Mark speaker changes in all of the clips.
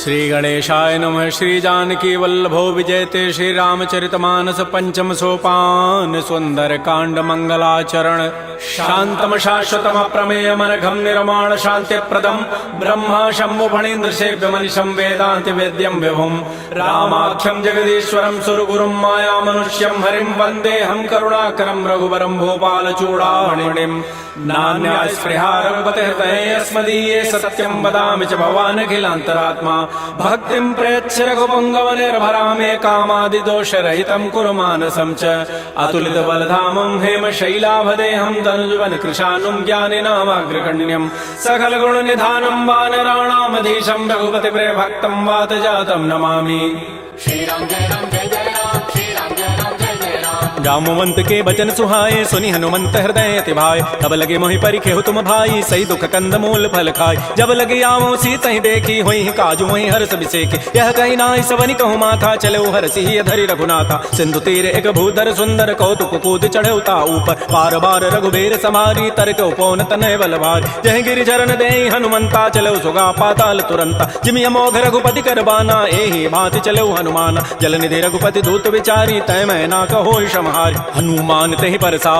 Speaker 1: श्री गणेशाय नमः। श्री जानकी वल्लभो विजयते श्री रामचरितमानस पंचम सोपान। सुंदर कांड मंगलाचरण शांतम शाश्वतम प्रमेयम अनघम निर्माण शांति प्रदम ब्रह्मा शंभु फणीन्द्र सेव्य मनिषं वेदांति वेद्यम विभुम रामाख्यम जगदीश्वरम सुरगुरुम माया मनुष्यम हरिम वंदे हम करुणाकरम रघुवरम भोपाल चूड़ामणिम नान्या स्पृहा रघुपते हृदये अस्मदीये सत्यम वदामि च भवानखिलान्तरात्मा भक्तिं प्रयच्छ रघुपुङ्गव निर्भरामे कामादिदोषरहितं कुरु मानसं च अतुलित बलधामं हेमशैलाभदेहं तनुजुवन कृशानुं ज्ञानिनामाग्रगण्यं सकल गुण निधानं वानराणामधीशं रघुपति प्रियभक्तं वातजातं नमामि।
Speaker 2: श्री राम जय राम जय जय राम, श्री राम जय राम जय जय राम।
Speaker 1: जामवंत के बचन सुहाए सुनि हनुमंत हृदय अति भाई। तब लगे मोहि परिखेहु तुम भाई सही दुख कंद मूल फल खाई। जब लगे आवो सीत ही देखी हुई काजू वही हर्ष बिसेकी। यह कही नाई सवनि कहु माथा चलो हरसि धरि रघुनाथा। सिंधु तीर एक भूधर सुंदर कौतुक कूद चढ़ौता ऊपर बार बार रघुबीर समारी तरक उपौन तनय बल भारी। जह गिरि चरण दे हनुमंता चलो सुगा पाताल तुरंता। जिमि अमोघ रघुपति करबाना एहि भांति चलो हनुमाना। जल निधि रघुपति दूत विचारी तय मैं ना कहो क्षमहारि। हनुमान तेहि परसा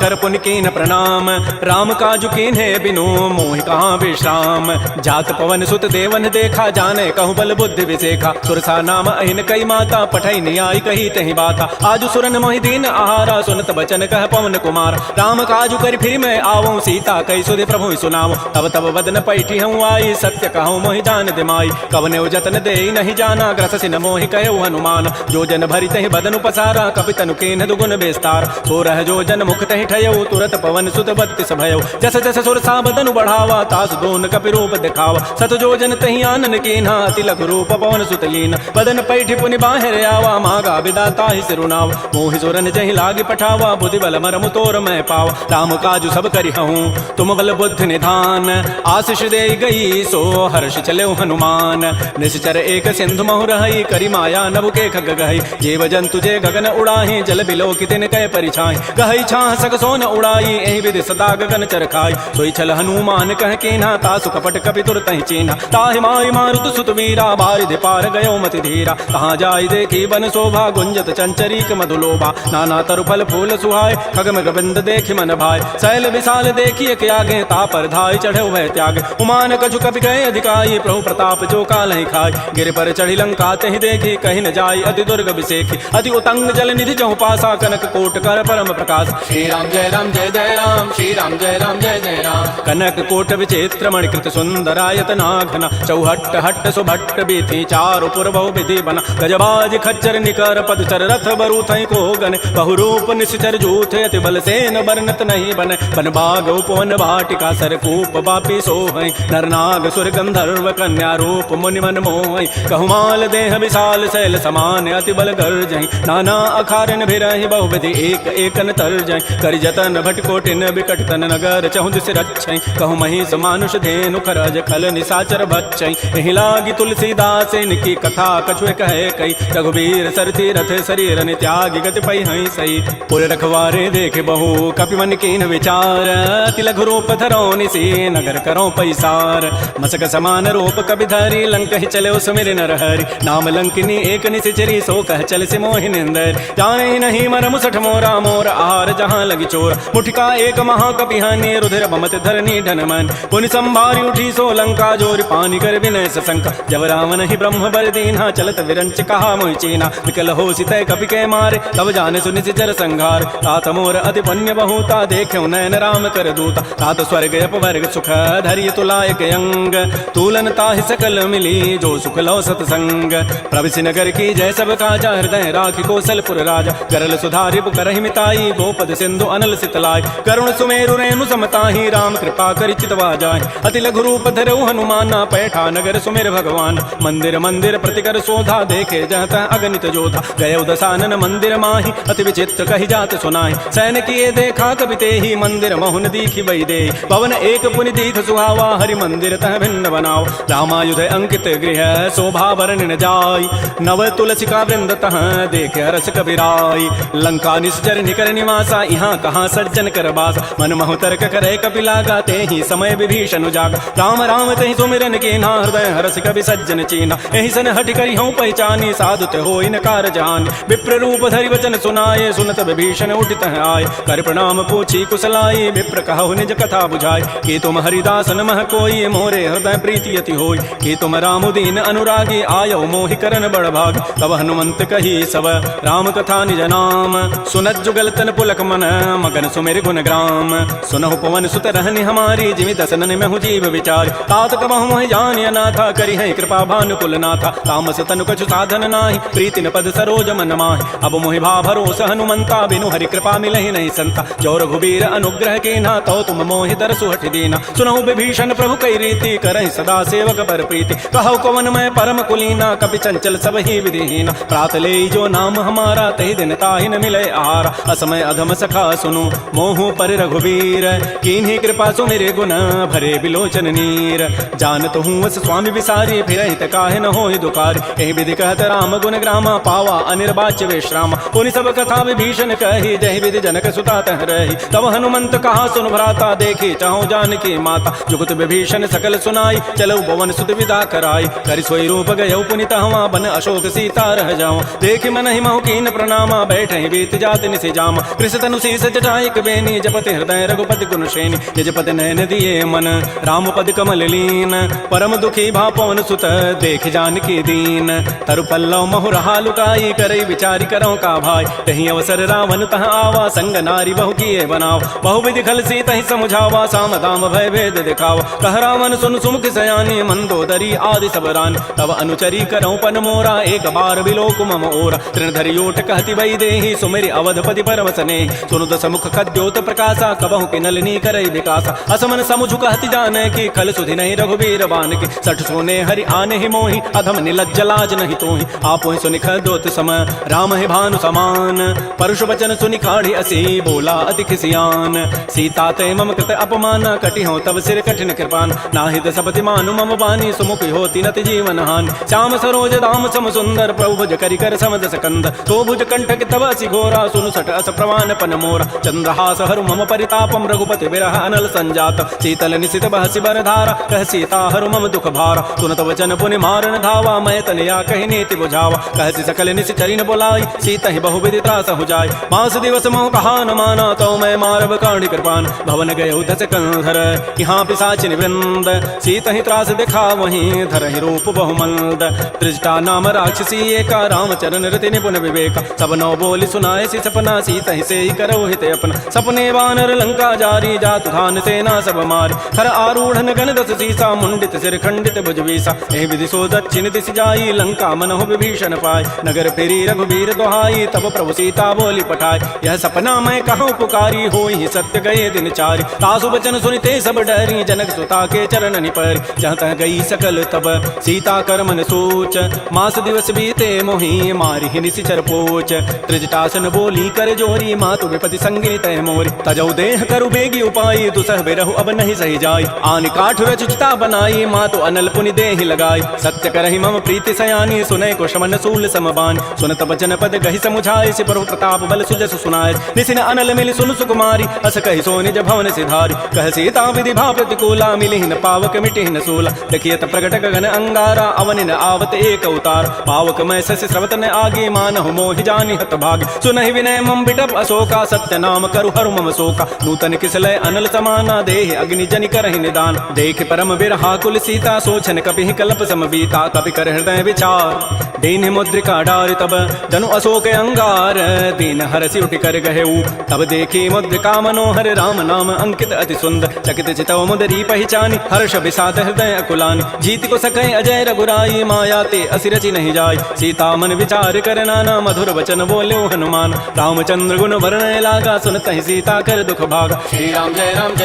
Speaker 1: कर पुन कीन प्रणाम। राम काजु कीन्हे बिनु मोहि कहाँ विश्राम। जात पवन सुत देवन देखा जाने कहु बल बुद्धि विसेखा। सुरसा नाम अहिन कई माता पठई नियाई कही तहि बाता। आजु सुरन मोहि दीन आहारा सुनत बचन कह पवन कुमार। राम काजु कर फिर मैं आवो सीता कई सुधि प्रभु सुनावो। तब तब बदन पैठी हूँ आई सत्य कहूँ मोहि जान दिमाई। कवने जतन दे नहीं जाना ग्रस सिन मोहि कहो हनुमान। जो जन भरी तहि बदन उपसारा कपि तनु कीन्ह दुगुन विस्तार। सो रह जो जन मुख तहि ठयो तुरत पवन सुत बत्तिस भयो। जस जस सुरसा बदन बढ़ावा तास दोन कपि रूप दिखावा। सत जो जन तहि आनन कीन्हा अति लघु रूप पवन सुत लीन। बदन पैठि पुनि बाहिर आवा मागा विदाता ही सिरुनाव। मोहि सुरन जहि लागी पठावा बुद्धि बल मरमु तोर मैं पावा। राम काजु सब करिहऊँ तुम बल बुद्धि निधान। आशीष दे गई सो हर्ष चलो हनुमान। निश्चर एक सिंधु महु रही करी माया नभु के खग गही। जीव जंतु जे गगन उड़ाही जल बिलो कि तिन कै परिछाई। गहई छाह सक सोन उड़ाई एहि विधि सदा गगन चरखाई। सोई छल हनुमान कह कीन्हा तासु कपट कपि तुरत ही चीन्हा। ताहि मारि मारुत सुत वीरा बारिधि पार गयो मति धीरा। कहाँ जाई देखी बन शोभा गुंजत चंचरीक मधुलोभा। नाना तरु फल फूल सुहाय खगम गोविंद देखि मन भाई। शैल विशाल देखिए के आगे ता पर धाई चढ़ो भय त्याग। उमान कछु कपि गए अधिकाई प्रभु प्रताप जो काल ही खाई। गिर पर चढ़ी लंका तहि देखी कहीं न जाई अति दुर्ग विसेखी। अति उतंग जल निधि चहु पासा कनक कोट कर परम प्रकाश।
Speaker 2: श्री राम जय राम जय जय राम, श्री राम जय राम जय जय राम।
Speaker 1: कनक कोट विचित्र मणिकृत सुंदरायत नाघना। चौहट्ट हट्ट सुभट्ट बीथी चारु पुरबहु विधि बना। गजबाज खच्चर निकर पदचर रथ बरु थई को गन। बहुरूप निश्चर जूथ अति बल सेन बरनत नहीं बन। बन बाग उपवन वाटिका सरकूप बापी सोहई। नरनाग सुर गंधर्व कन्या रूप मुनि मन मोहई। कहु देह विशाल शैल समान अति बल गर्जई। नाना अखारन भिरहि बहुविधि एक एकन तरजई। करि जतन भटकोटिन विकट तन नगर चहु दिस रक्षई। कहु महिष मानुष धेनु खरज खल निशाचर भक्षई। एहि लागी तुलसीदास इनकी कथा कछुए कहे कई। रघुबीर सरथी रथ शरीर नि त्यागी गति पई हई सही। पुर रखवारे देखे बहु कपि मन कीन विचार। अति लघु रूप धरो निसी नगर करो पैसार। मसक समान रूप कपि धरी लंक ही चले सुमिर नर हरि। नाम लंकिनी एक निशिचरी सो कह चल से मोहि निंदर। जाने नहीं मर मुसठ मोरा मोर आहार जहाँ लगी चोर। मुठिका एक महाकपि हानि रुधिर बमत धरनी धन मन। पुनि संभारी उठी सो लंका जोर पानी कर विनय सशंका। जब रावण ही ब्रह्म बर दीन्हा चलत विरंच कहा मोहि चीना। विकल हो सितय कपि के मारे तब जाने सुनि सिचर संघार। तात मोर अति पुण्य बहुता देखे नयन राम कर दूता। तात स्वर्ग अपवर्ग सुख धरिय तुलायक अंग। तूलन ताहि सकल मिली जो सुख लो सतसंग। प्रविशि नगर की जय सब काजा हृदय राखि कौशलपुर राजा। गरल सुधारि पुकरहि मिताई गोपद सिंधु अनल सितलाई। करुण सुमेरु रेणु समताहि राम कृपा करि चितवा जाहि। अति लघु रूप धरऊ हनुमाना पैठा नगर सुमेर भगवान। मंदिर मंदिर प्रतिकर शोधा देखे जहत अगणित जोधा। गय दसानन मंदिर माहि अति विचित्र कहि जात सुनाहि। सैन किए देखा कपि तेहि मंदिर महुन दीखि वै दे। पवन एक पुनि दीख सुहावा हरि मंदिर तह भिन्न बनाओ। रामायुध अंकित गृह शोभा वर्णन जाय। नव तुलसी का वृंद तह देख रस कबीराई। लंका निश्चर निकर निवासा यहाँ कहाँ सज्जन कर बास मन महु तर्क करे कपिलागा ते ही समय विभीषण जागा राम राम ते सुमिरन के ना हृदय हरस कवि सज्जन चीना यही सन हट करी हूँ पहचानी साधु ते हो इनकार जान विप्र रूप धरि वचन सुनाए सुनत विभीषण उठित आए कर प्रणाम पूछी कुशलाई विप्र कहु निज कथा बुझाई कि तुम हरिदासन मह कोई मोरे हृदय प्रीति अति होई कि तुम रामुदीन अनुरागी आयो मोहि करन बड़ भाग तब हनुमंत कही सब राम कथा निज नाम सुनत जुगल तन पुलक मन मगन सुमेर गुण ग्राम सुनहु पवन सुत रहनि हमारी जिमि दसनन में हूँ जीव विचार तात कबहु मोहि जानिय नाथा करी है कृपा भानुकुल नाथा तामस तनु कछु साधन नाही प्रीति न पद सरोज मन माहि अब मोहि भा भरोस हनुमंता बिनु हरि कृपा मिलहि नहीं संता जौर घुबीर अनुग्रह के ना तो तुम मोहि दर सुहट दीना सुनहु विभीषण प्रभु कई रीति करहि सदा सेवक पर प्रीति कहु कवन मैं परम कुलीना कपि चंचल सब ही विधिहीना प्रात ले जो नाम हमारा तहि दिन ताहि न मिले आहारा असमय अधम सखा सुनु मोहु पर रघुबीर कीन्ही कृपा सुमिरे गुण भरे बिलोचन नीर जानत हूँ अस स्वामी विसारी फिर काहे न होहि दुकार एहि विधि कहत राम गुण ग्रामा पावा अनिर्वाच्य विश्राम पुनि सब कथा विभीषण कही जहि विधि जनक सुता तह रही तब हनुमंत कहा सुन भ्राता देखी चाहु जानकी माता जुगत विभीषण सकल सुनाई चलो भवन सुत विदा कराई कर सोई रूप गयो पुनित हवा बन अशोक सीता रह जाऊं देख मन ही महु कीन प्रणामा बैठे बीत जात निसि जामा कृष तनु शीस जटाई बेनी जपति हृदय रघुपति गुण श्रेणी यजपति नयन दिए मन राम पद कमल लीन परम दुखी भा पवन सुत देख जानकी दीन तरु पल्लव महु रहा लुकाई करई विचारी करो का भाई तही अवसर रावण तह आवा संग नारी बहु किए बनाव बहु विधि खल सी तही समुझावा साम दाम भय भेद दिखावा कह रावण सुन सुमुख सयानी मंदोदरी आदि सब रान तब अनुचरी करो पन मोरा एक बार बिलोक मम ओरा तृणधरि ओट कहति वै देहि सुमेरि अवधपति परवसने सुनु दस मुख खद्योत प्रकाशा कबहु कि नलिनी करई विकासा असमन समुझु कहति जाने की खल सुधि नहीं रघुबीर बान की सठ सोने हरि आने ही मोहि अधम निलज्ज लाज नहीं तोहि आपो सुनि खद्योत सम राम है भानु समान परुष वचन सुनि काढ़ी असी बोला अति खिसियान सीता ते मम कृत अपमान कटि हो तब सिर कठिन कृपान नाहित सपति मानु मम बानी सुमुख होती नति जीवन हान श्याम सरोज दाम सम सुंदर प्रभु भुज करि कर समदस कंद तो भुज कंठक तब असि घोरा सुनु सट अस प्रवान पन मोरा चंद्रहास हरु मम परितापम रघुपति विरह अनल संजात शीतल निशित बहसि बर धारा कह सीता हरु मम दुख भारा सुनत वचन पुनि मारन धावा मैं तनया कहि नीति बुझावा कहसि सकल निशि चरिन बोलाई सीता ही बहु विधि त्रास हो जाय मास दिवस मोह कहा न माना तो मैं मारव काढ़ी कृपान भवन गयो दस कंधर यहाँ पिशाचिन वृंद सीता ही त्रास दिखा वहीं धर ही रूप बहुमंद त्रिजटा नाम राक्षसी एका रामचरण रति निपुण विवेका सब नौ बोली सुनाए सी सपना सीता ही से ही करो हित अपना सपने वानर लंका जारी जातु धान सेना सब मारी हर आरूढ़ गण दस सीसा मुंडित सिर खंडित भुजवीसा एहि विधि सो दक्षिण दिशि जाई लंका मनहु विभीषण पाय नगर फेरी रघुबीर दोहाई तब प्रभु सीता बोली पठाई यह सपना मैं कहूँ पुकारी होई सत्य गए दिन चारि तासु वचन सुनिते सब डरी जनक सुता के चरण निपर जहाँ तह गई सकल तब सीता कर मन सोच मास दिवस बीते मोहि मारी ही निशिचर पोच त्रिजटासन बोली कर जोरी मातु विपति संगिनी तह मोरी तजौ देह करु बेगी उपाई दुसह बिरहु अब नहीं सही जाई आनि काठ रचिता बनाई मातु अनल पुनि देहि लगाई सत्य करहि मम प्रीति सयानी सुनै को शमन सूल समबान सुनत वचन पद गहि समुझाय सि प्रभु प्रताप बल सुजस सुनाय निसिन अनल मिलि सुन सुकुमारी अस कहि सो निज भवन सिधारी कह सीता विधि भा प्रतिकूला मिलि न पावक मिटि न सूला देखियत प्रगट गगन अंगारा अवनि न आवत एक अवतार पावक मैं शशि स्रवत न आगे मानहु मोहि जानि हत भाग सुनहि विनय मम बिटप अशोका सत्य नाम करु हरु मम शोका नूतन किसलय अनल समाना देहि अग्नि जनि करहि निदान देख परम बिरहा कुल सीता सोचन कपि कल्प समबीता कपि कर हृदय विचार दीन मुद्रिका डारि तब जनु अशोक अंगार दीन हरसि उठि कर गहेऊ तब देखी मुद्रिका मनोहर राम नाम अंकित अति सुंदर चकित चितव मुदरी पहचानी हर्ष विषाद हृदय अकुलानी जीत को सकै अजय रघुराई माया ते असिरचि नहीं जाय सीता मन विचार कर नाना मधुर वचन बोल्यो हनुमान रामचंद्र गुण वर्णय लागा सुनत ही सीता कर दुख भागा
Speaker 2: श्री राम जय राम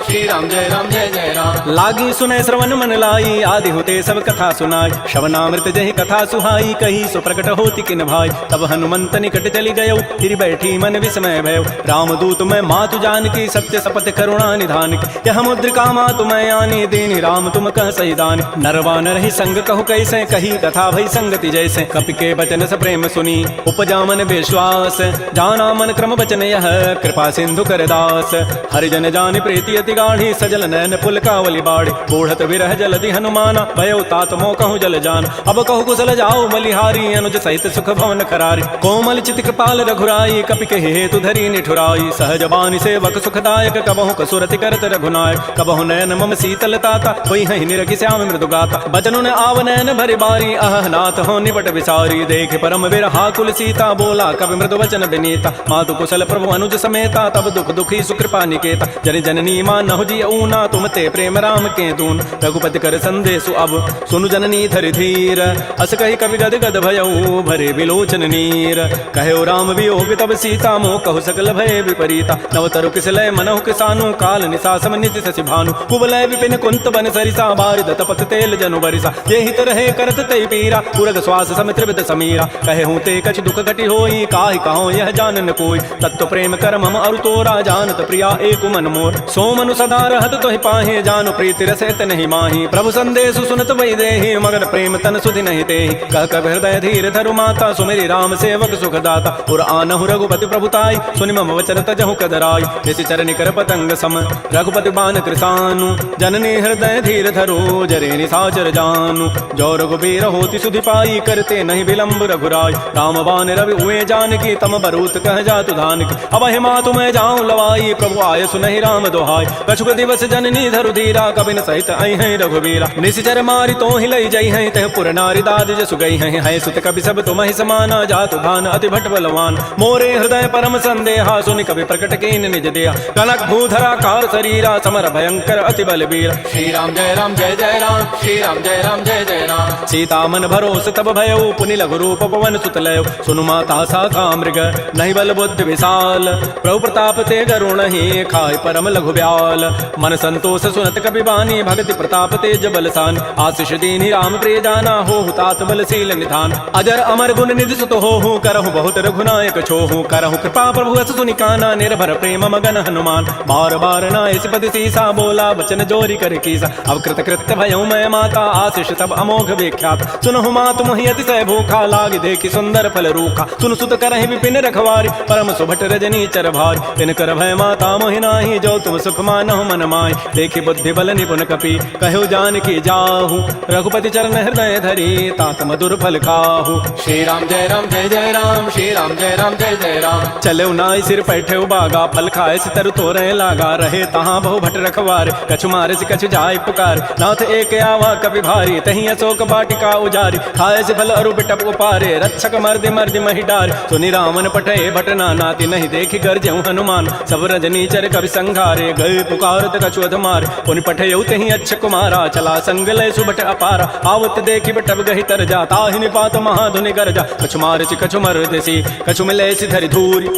Speaker 2: श्री राम जय जय राम
Speaker 1: लागी सुने श्रवण मन लाई आदि होते सब कथा सुनाई श्रवणामृत जहि कथा दुहाई, कही सो प्रकट होती किन भाई। तब हनुमंत निकट चली गयो, फिर बैठी मन विस्मय भयो। रामदूत मैं मातु जानकी, सत्य सपथ करुणा निधान की। यह मुद्रिका मातु मैं आनी, दीनि राम तुम कह सही दानी। नरवानर ही संग कहु कैसे, कही कथा भई संगति जैसे। कपि के बचन स प्रेम सुनी, उपजा मन विश्वास। जाना मन क्रम बचन यह, कृपा सिंधु कर दास। हरिजन जानि प्रीति अति गाढ़ी, सजल नयन पुलकावली बाढ़ी। बूढ़त विरह जलधि हनुमाना, भयो तात मोह कहूँ जल जान। अब कहु कुशल जाओ बलिहारी, अनुज सहित सुख भवन करारी। कोमल चित कृपाल रघुराई, कपि के हेतु धरी निठुराई। सहज बानी सेवक सुखदायक, कबहु कसुरति करत रघुनायक। कबहु नयन मम शीतलताता, कोई हहि निरखि श्याम मृदु गाता। बचनु न आव नयन भरि बारी, अह नाथ हो निबट विसारी। देख परम विरहा कुल सीता, बोला कवि मृदु वचन विनीता। मातु कुशल प्रभु अनुज समेता, तब दुख दुखी सुकृपा निकेता। जन जननी मानहु जिय ऊना, तुम ते प्रेम राम के दून। रघुपति कर संदेशु अब, सुनु जननी धरि धीर। अस कहि कवि गद गद भयउ, भरे विलोचन नीर। कहो राम वियोग तब सीता, मोह कहु सकल भय विपरीता। नव तरु किसलय मनहु किसानु, काल निशा सम निति शशि भानु। कुवलय विपिन कुंत बन सरिसा, बारिद तपत तेल जनु बरिसा। ये हित रहे करत तै पीरा, पुरग श्वास सम त्रिविध समीरा। कहे हूँ ते कछ दुख घटी होई, काहि कहो यह जानन कोई। तत्व प्रेम कर मम अरु तोरा, जानत प्रिया एक मन मोर। सो मनु सदा रहत तोहि पाहे, जानु प्रीति रसत नहीं माही। प्रभु संदेश सुनत वै देहि, मगर प्रेम तन सुधि नहीं देहि। कह कब हृदय धीर धरु माता, सुमेरि राम सेवक सुख दाता। पुर आनहु रघुपति प्रभुताई, सुनि मम वचन तजहु कदराई। निशि चरण कर पतंग सम, रघुपति बान कृसानु। जननी हृदय धीर धरो, जरे निशाचर जानु। जो रघुबीर होति सुधि पाई, करते नहीं विलंब रघुराई। राम बान रवि हुए जानकी, तम बरूत कह जातु धानकी। अब हे मातु मैं जाऊं लवाई, प्रभु आय सुनहि राम दोहाई। कछुक दिवस जननी धरु धीरा, कबिन सहित आई हैं रघुबीरा। निशिचर मारि तो ही लई जई हैं, तह पुर नारी दाद जसु गई हैं। है सुत कवि सब तुम ही समाना, जातु धान अति भट बलवान। मोरे हृदय परम संदेहा, सुनि कवि प्रकट कीन निज देहा। कनक भूधरा कार शरीरा, समर भयंकर अति बलबीरा।
Speaker 2: श्री राम जय राम जय जय राम, श्री राम जय राम जय जय राम।
Speaker 1: सीता मन भरोस तब भयो, पुनि लघु रूप पवन सुत लयो। सुनु माता साखा मृग, नहीं बल बुद्धि विशाल। प्रभु प्रताप ते गरुण ही, खाय परम लघु ब्याल। मन संतोष सुनत कपि बानी, भगति प्रताप तेज बलसान। आशीष दीनि राम प्रिय जाना, हो तात बलशील निधान। अजर अमर गुण निधि सुत होहु, करहु बहुत रघुनायक छोहु। करहु कृपा प्रभु अस सुनि काना, निर्भर प्रेम मगन हनुमान। बार बार नाय सिपति सीसा, बोला वचन जोरी कर कीसा। अब कृत कृत्य भयउ मैं माता, आशीष तब अमोघ विख्यात। सुनहु मातु मोहि अतिशय भूखा, लाग देखि सुंदर फल रूखा। सुन सुत करहि विपिन रखवारी, परम सुभट रजनी चर भारी। तिन कर भय माता मोहि नाही, जो तुम सुख मानहु मन माहि। देखि बुद्धि बल निपुन कपि, कहो जानकी जाहु। रघुपति चरण हृदय धरी, तात मधुर फल खाहु।
Speaker 2: श्री राम जय राम जय जय राम, श्री राम जय राम जय जय राम।
Speaker 1: चले नाई सिर पैठे बागा, फल खाए सितर तोरे लागा। रहे तहाँ बहु भट रखवार, कछु मारे से कछु जाय पुकार। नाथ एक आवा कपि भारी, तहीं अशोक बाटिका उजारी। खाए से फल अरु बिटप उपारे, रक्षक मर्दि मर्दि महि डार। सुनि रावण पठे भट नाना, तिनहि देखि गरजहु हनुमान। सब रजनी चर कवि संघारे, गए पुकारत कछु अधमार। पुनि पठयउ तहीं अच्छ कुमारा, चला संग लय सुभट अपारा। आवत देखि बटब गहि तर जा, ताहि निपात महाधुनि गरजा। कछु मारे से कछु मर्दसी, कछु मिले सि धरि धूरि।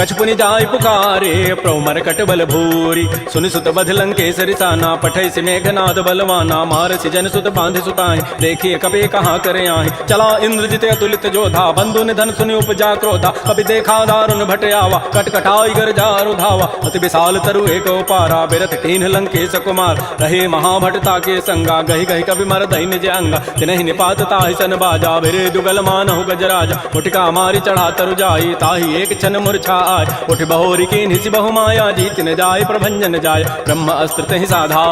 Speaker 1: कछु पुनि जाय पुकारे, प्रभु मरकट बल भूरि। सुनि सुत बध लंकेश रिसाना, पठै सि मेघनाद बलवाना। मारसि जन सुत बांधि सुताहि, देखिए कपि कहाँ करे आहि। चला इंद्रजित अतुलित जोधा, बंधु निधन सुनि उपजा क्रोधा। कपि देखा दारुण भट आवा, कटकटाई गरजा रुधावा। अति विशाल तरु एक पारा, बिरथ कीन्ह लंकेश कुमार। रहे महाभटता के संगा, गहि गहि कवि मरदहि निज अंगा। तिनहि निपात ताहि सन बाजा, बिरे दुगल मानहु गजराजा। उठिका मारि चढ़ा तरु जाई, ताहि एक क्षण मूर्छा आय। उठ बहोरी कीन्हि सि बहु माया, जीत न जाय प्रभंजन जाय। ब्रह्म अस्त्र तहि साधा,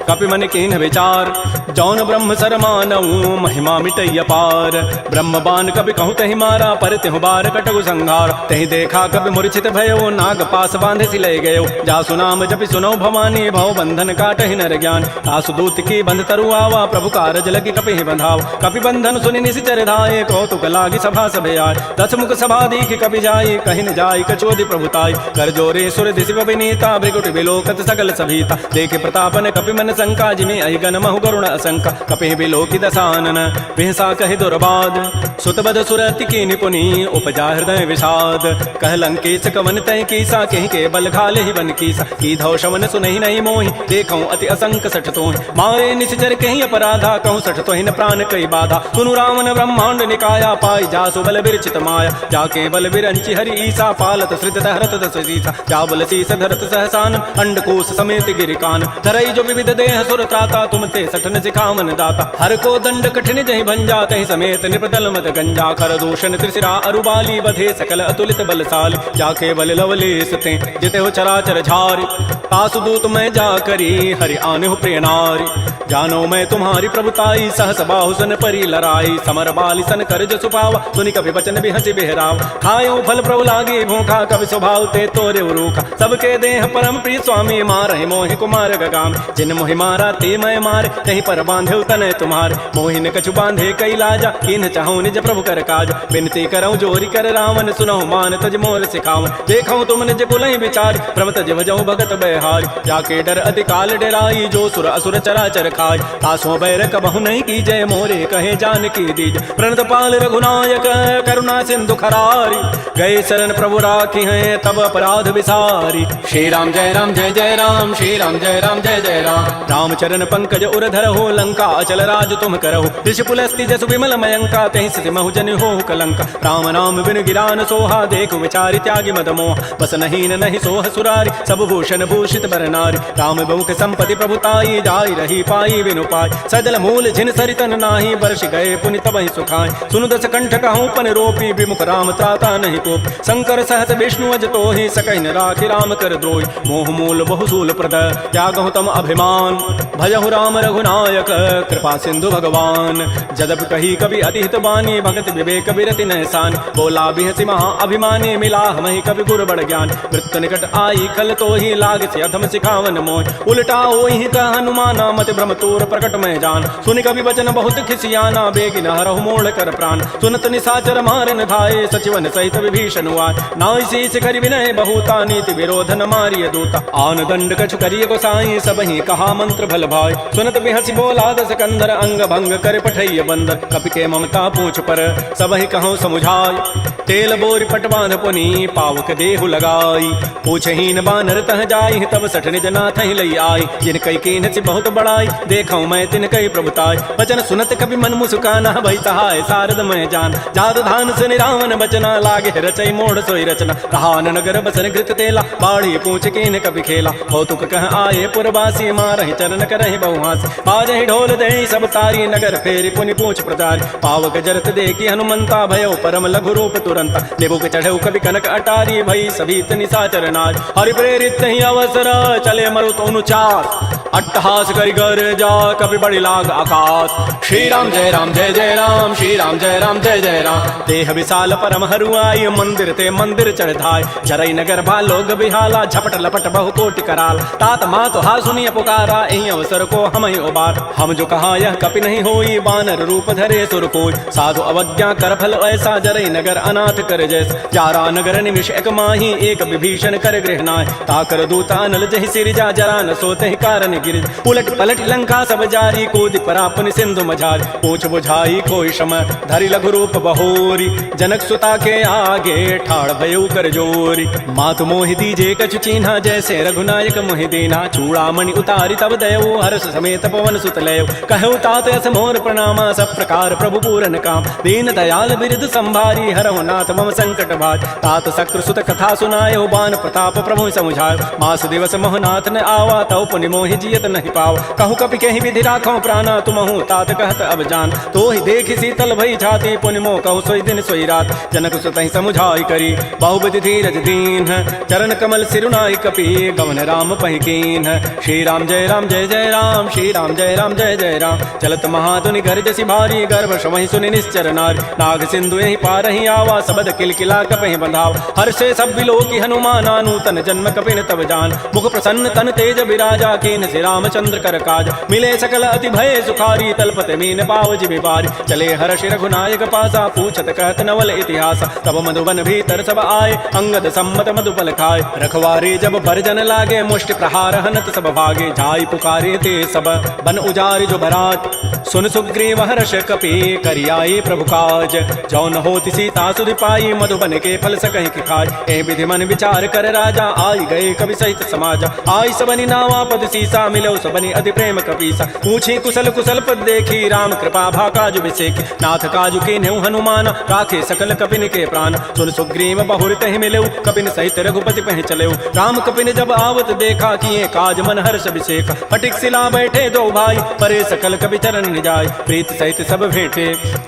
Speaker 1: कपि मन कीन्ह विचार। जौन ब्रह्म सर मानऊ, महिमा मिटै अपार। ब्रह्म बान कपि कहूँ तहि मारा, पर तिहु बार कटगु संघार। तहि देखा कपि मूर्छित भयो, नाग पास बांधे सि लय गयो। जासु नाम जपि सुनौ भवानी, भव बंधन काटहि नर ज्ञान। तासु दूत की बंध तरु आवा, प्रभु कारज लगी कपि बंधाव। कपि बंधन सुनि निशिचर धाये, कौतुक लागी सभा सभे आय। दस मुख सभा दीख कपि जाई, कहि न जाय कचोदि प्रभुताई। कर जोरे सुर दिशि विनीता, भृगुट बिलोकत सकल सभीता। देखे प्रतापन कपि मन शंका, जिमि अहि गण महु गरुण असंका। कपि बिलोकि दसानन, विहसा कहि दुर्बाद। सुतबद सुरति की निपुनि, उपजा हृदय विषाद। कह लंकेश कवन तय कीसा, कहि के बल घाले ही बन कीसा। की धौ शमन सुनहि नहीं मोहि, देखऊं अति असंक सठ तोहि। मारे निश्चर कहीं अपराधा, कहूँ सठ तोहि न प्राण कई बाधा। सुनु रावण ब्रह्मांड निकाया, पाई जासु बल विरचित माया, जाके बल विरंचि हरि ईसा, पालत सृत हरत दस सीसा, जा बल शीस धरत सहसान, अंडकोश समेत गिरिकान, धरई जो विविध देह सुर त्राता, तुम ते सठन सिखावन दाता, हर को दंड कठिन जहि भंजा, तहि समेत निपतल मत गंजा, कर दूषण त्रिशिरा अरुबाली, बधे सकल अतुलित बलशाली, जाके बल लवलेस ते जिते हो चराचर झारी, तासु दूत मैं जा करी हरि आने हो प्रिय नारी, जानो मैं तुम्हारी प्रभुताई, सहस बाहु सन परी लराई, समर बाली सन कर जो सुपावा, सुनि कवि बचन भी हंसी बेहराव, खायो फल प्रभु लागे भूखा, कवि स्वभाव ते तोरे रूखा, सबके देह परम प्रिय स्वामी, मारहि मोहि कुमार गगाम, जिन मोहि मारा ते मैं मार, तहि पर बांधे तनय तुम्हार, मोहिन कछु बांधे कई लाजा, किन्ह चाहूं निज प्रभु कर काज, बिनती करऊं जोरी कर रावण, सुनहु मान तज मोर सिखावन, देखऊं तुम निज कुलहि विचार, प्रमत जिव जऊं भगत बहारी, जाके डर अति काल डराई, जो सुर असुर चराचर खाय, तासो बैर कबहु नहीं की जय, मोरे कहे जानकी दीज, प्रणत पाल रघुनायक करुणा सिंधु खरारी, गए शरण प्रभु राखी हैं तब अपराध विसारी,
Speaker 2: श्री राम जय राम जय जय राम, श्री राम जय राम जय जय राम,
Speaker 1: रामचरण पंकज उर धरहो, लंका अचल राज तुम करहो, ऋषि पुलस्ति जसु विमल मयंका, तहि सिति महु जन हो कलंका, राम नाम बिन गिरान सोहा, देखु विचारि त्यागी मद मोह, बस नहीं नहीं सोह सुरारी, सब भूषण भूषित बर नारी, राम बहुख संपत्ति प्रभुताई, जाई रही पाई बिनु पाई, सजल मूल झिन सरितन नाही, वर्ष गए पुनि तबहि सुखाय, सुनु दस कंठ कहूँ पन रोपी, विमुख राम त्राता नहीं कोप, शंकर सहस विष्णु अज तोहि, सकहि न राखि राम कर द्रोही, मोह मूल बहुसूल प्रद त्यागहु तम अभिमान, भजहु राम रघुनायक कृपा सिंधु भगवान, जदप कही कवि अति हित बानी, भगत विवेक विरति नहसान, बोला बिहसि महा अभिमानी, मिला हमहि कवि गुर बड़ ज्ञान, वृत्त निकट आई खल तोहि, लाग से अधम सिखावन मोह, उल्टा ओहि कह हनुमाना, मति भ्रम तोर प्रकट में जान, सुनि कवि वचन बहुत खिसियाना, बेगिन हरहु मोड़ कर प्राण, सुनत निशाचर मारन धाये, सचिवन सहित विभीषण हुआ, नाई शीस करि विनय बहुता, नीति विरोध न मारिय दूता, आन दंड कछु करिय गोसाई, सबहि कहा मंत्र भल भाई, सुनत बिहसि बोला दस कंदर, अंग भंग कर पठैय बंदर, कपि के ममता पूछ पर सबहि कहूँ समुझाय, तेल बोर पट बांध पुनि पावक देहु लगाई, पूछहीन बानर तह जाई, तब सठ निज नाथ ही लई आई, जिन कई कीन से बहुत बड़ाई, देखऊं मैं तिन कई प्रभुताई, वचन सुनत कवि मन मुस्काना, भई सहाय सारद मैं जान, जात धान से निरावन बचना, लागे रचई मोड़ सोई रचना, कहान नगर बसन घृत तेला, बाढ़ी पूछ कीन कवि खेला, कौतुक कह आए पुरवासी, मारहि चरण करहि बहुहास, बाजहि ढोल देहि सब तारी, नगर फेरि पुनि पूछ प्रचारी, पावक जरत देखी हनुमंता, भयो परम लघु रूप तुरंता, देवुक चढ़ऊ कवि कनक अटारी, भई सभीत निशाचर नार, हरि प्रेरित ही अवसर चले मरुत अनुचार, अट्टहास करि गर जा कवि बड़ी लाग आकाश, श्री राम जय राम जय जय राम, श्री राम जय राम जय जय राम, देह विशाल परम हरुआई, मंदिर ते मंदिर चढ़ाय, जरई नगर भालोग बिहाला, झपट लपट बहु कोटि कराल, तात मात हा सुनिय पुकारा, एहि अवसर को हमहि उबार, हम जो कहा यह कपि नहीं होई, बानर रूप धरे सुर कोई, साधु अवज्ञा कर फल ऐसा, जरई नगर अनाथ कर जैस, जारा नगर निमिष एक माही, एक विभीषण कर गृहनाय, ताकर दूता अनल जहि सिरिजा, जरा न सोते कारण गिरिज, उलट पलट लंका सब जारी, कूदि परापुनि सिंधु मझारी, पूछ बुझाई कोई शम धरि लघु रूप बहोरी, जनक सुता के आगे ठाड़ भयउ कर जोरी, मातु मोहि दीजे कछु चीन्हा, जैसे रघुनायक मोहि दीना, चूड़ामणि उतारी तब दयऊ, हर्ष समेत पवन सुत लयऊ, कहु तात अस मोर प्रणामा, सब प्रकार प्रभु पूरन काम, दीन दयाल बिरद संभारी, हरहु नाथ मम संकट भाज, तात सक्र सुत कथा सुनायो, बान प्रताप प्रभु समुझायो, मास दिवस मोहनाथ न आवा, तौ पुनि मोहि जियत नहीं पाव, कहु कपि कहीं विधि राखो प्राणा, तुमहु तात कहत अब जान, तो ही देखि शीतल भई छाती, पुनि मोह कहु सोई दिन सोई रात, जनक सुतहि समुझाई करी, बहुविधि धीरज दीन, चरण कमल सिरुनाई कपि, गवन राम पहि कीन, श्री राम जय राम जय जय राम, श्री राम जय राम जय जय राम, चलत महाधुनि घर जसि भारी, गर्भ समहि सुनि निश्चर नारी, नाग सिंधु यहि पारहि आवा, सबद किलकिला कपहि बंधाव, हर्षे सब बिलोकी हनुमाना, नूतन जन्म कपिन तब जान, मुख प्रसन्न तन तेज विराजा, कीन से रामचंद्र कर काज, मिले सकल अति भय सुखारी, तलपत मीन पावजी बिबारी, चले हर्ष रघुनायक पासा, पूछत कहत नवल इतिहास, तब मधुबन भीतर सब आए, अंगद सम्मत मधुपल खाए, रखवारे जब भरजन लागे, मुष्टि प्रहार हनत सब भागे, जाई पुकारे ते सब बन उजारि जो भरात, सुन सुग्रीव हर्ष कपि करियाई प्रभु काज, जौन होति सीता सुधि पाई, मधुबन के फल सकहि कि खाय, ए विधि मन विचार कर राजा, आई गए कवि सहित समाज, आई सबनि नावा पद सीसा, सीसा मिलो सबनी अति प्रेम कपीसा पूछी कुशल कुशल पद देखी राम कृपा भा काजु बिसेकी नाथ काजु के नेउ हनुमान राखे सकल कपिन के प्राण सुन सुग्रीव बहुर तहि मिले कपिन सहित रघुपति पह चले राम कपिन जब आवत देखा किए काज मन हर्ष अभिषेक फटिक सिला बैठे दो भाई परे सकल कपि चरण निजाय प्रीत सहित सब भेंटे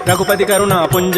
Speaker 1: रघुपति करुणा पुंज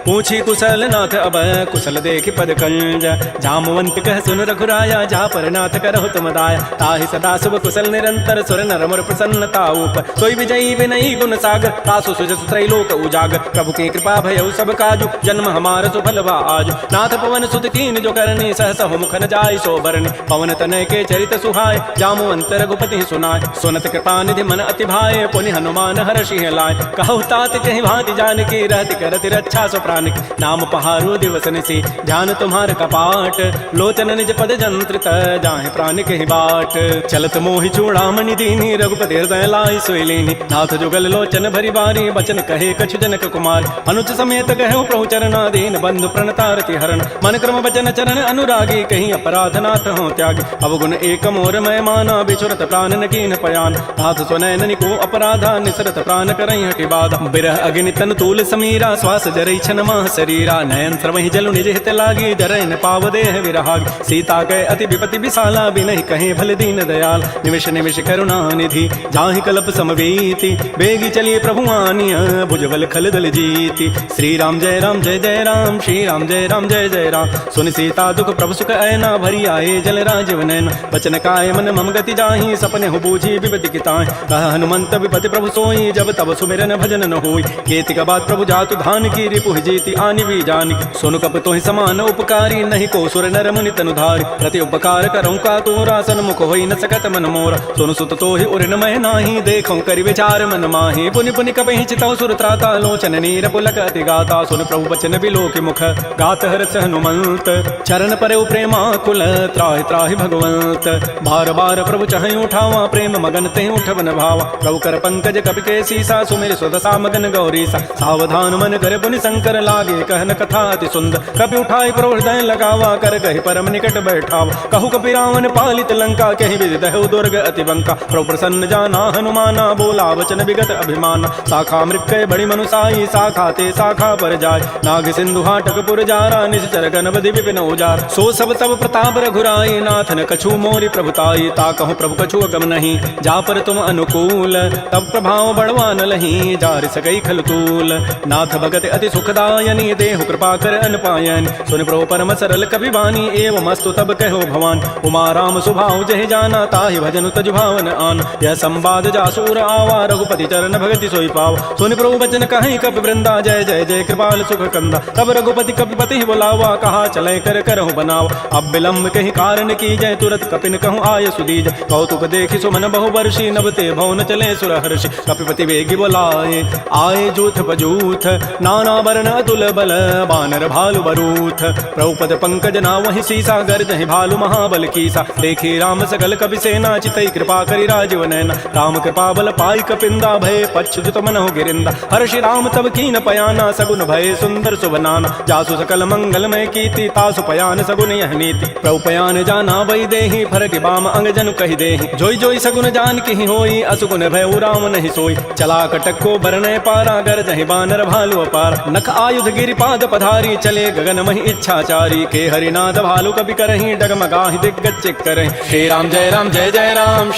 Speaker 1: पूछी कुशल नाथ अब कुशल देखि पद कंज जामवंत कह सुन रघुराया जा पर नाथ करहु तुम दाया ताहि सदा शुभ कुशल निरंतर सुर नर मुर प्रसन्नता ऊपर सोई विजयी विनयी गुण सागर तासु सुजस त्रैलोक उजागर प्रभु की कृपा भयउ सब काजु जन्म हमार सुफल बा आजु नाथ पवन सुत कीन जो करनी सहस मुख न जाय सो बरनी पवन तनय के चरित सुहाय जामवंत रघुपति सुनाय सुनत कृपा निधि मन अति भाए पुनि हनुमान हर्षि लाय कहु तात कहीं भांति जानकी रहति करति रक्षा सो प्राण की नाम पहारो दिवस निसी ध्यान तुम्हार कपाट लोचन निज पद जंत्रित जाहि प्राण कहि बाट चलत मोहि चूड़ामणि दीनी रघुपति हृदय लाई सोई लीनी नाथ जुगल लोचन भरी बारी बचन कहे कछु जनक कुमार अनुच समेत कहो प्रभु चरणाधीन बंधु प्रणतारति हरण मन क्रम बचन चरण अनुरागी कहीं अपराध नाथ हो त्यागी अवगुण एक मोर मैं माना बिछुरत प्राण न कीन पयान नाथ स्वनयन को अपराधा निसरत प्राण करई हटि बाधा बिरह अग्नि तन तूल समीरा श्वास जरई छन माह शरीरा नयन श्रवहि जलु निज हित लागी डरैन पाव देह विरहाग सीता कह अति विपति विशाला बिनहि कहे भल दीन दयाल निमिष निमिष करुणा निधि जाहि कल्प समवीति बेगी चलिए प्रभु आनिय भुजबल खल दल जीति श्री राम जय राम श्री राम जय जय राम सुन सीता दुख प्रभु सुख ऐना भरी आए जल राजीव नैन बचन काय मन मम गति जाहि सपने हो बूझी विपति किताय कह हनुमंत विपति प्रभु सोई जब तब सुमिरन भजन न होई केति का बात प्रभु जातु धान की रिपु जीति आनि भी जान सुनु कप तोहि समान उपकारी नहीं को सुर नर मुनि तनु धारि प्रति उपकार करऊँ का तोरा सन्मुख होई न सकत मन मोरा सुनु सुत तोहि उरिन मह नाही देखऊँ करि विचार मन माहि पुनि पुनि कपहि चितौ सुर त्राता लोचन नीर पुलक अति गाता सुन प्रभु बचन बिलोक मुख गात हर्ष हनुमंत चरण परे प्रेमा कुल त्राहि त्राहि भगवंत बार बार प्रभु चहि उठावा प्रेम मगन ते उठवन भावा प्रभु कर पंकज कपि के सीसा सुमिर सुदशा मगन गौरीसा सावधान मन कर पुनि शंकर लागे कहन कथा अति सुंदर कपि उठाई प्रभु हृदय लगावा कर कहि परम निकट बैठावा कहु कपि रावण पालित लंका कहि विदहु दुर्ग अति बंका प्रभु प्रसन्न जाना हनुमाना बोला वचन विगत अभिमाना शाखा मृक्कय बड़ी मनुसाई शाखा ते शाखा पर जाय नाग सिंधु हाटक पुर जारा निश्चर गणपति विपिन उजार सो सब तब प्रताप रघुराई नाथन कछु मोरि प्रभुताई ता कहूँ प्रभु कछु अगम नहीं जा पर तुम अनुकूल तब प्रभाव बढ़वा न लही जार सकई खलतूल नाथ भगत अति सुखदायनी देहु कृपा कर अनपायन सुन प्रभु परम सरल कवि वाणी एवं मस्तु तब कहो भवान उमा राम सुभाव जहि जाना ताहि भजन तज भावन आन यह संवाद जासूर आवा रघुपति चरण भगति सोई पाव सुन प्रभु बचन कहीं कप वृंदा जय जय जय कृपाल सुख कंदा तब रघुपति कपिपति बुलावा कहा चले कर करहु बनाव अब विलम्ब कहीं कारण की जय तुरत कपिन कहूँ आय सुदीज कौतुक देखि सुमन बहु वर्षी नभते भवन चले सुर हर्षि कपिपति वेगी बोलाए आए जूथ बजूथ नाना वर्ण अतुल बल बानर भालु बरूथ प्रभुपद पंकज ना वही सीसा गर्जहि भालु महाबल कीसा देखी राम सकल कपि सेना चितई कृपा करि राजीव नैना राम कृपा बल पाई कपिंदा भय पच्युत मनहु गिरिंदा हर्षि राम तब कीन पयाना सगुन भय सुंदर सुबनाना जासु सकल मंगलमय कीर्ति तासु पयान सगुन यह नीति प्रभु पयान जाना वही देहि फरक बाम अंग जनु कहि देहि जोई जोई सगुन जान की होई असुगुन भय राम नहीं सोई चला कटक को बरनय पारा गरजहि बानर भालु अपार नख आयुध गिरिपाद पधारी चले गगन महि इच्छाचारी के हरिनाथ भालु कपि करहि डगमगाहि दिग्गज चिक करहि श्री राम जय राम
Speaker 2: श्री राम जय राम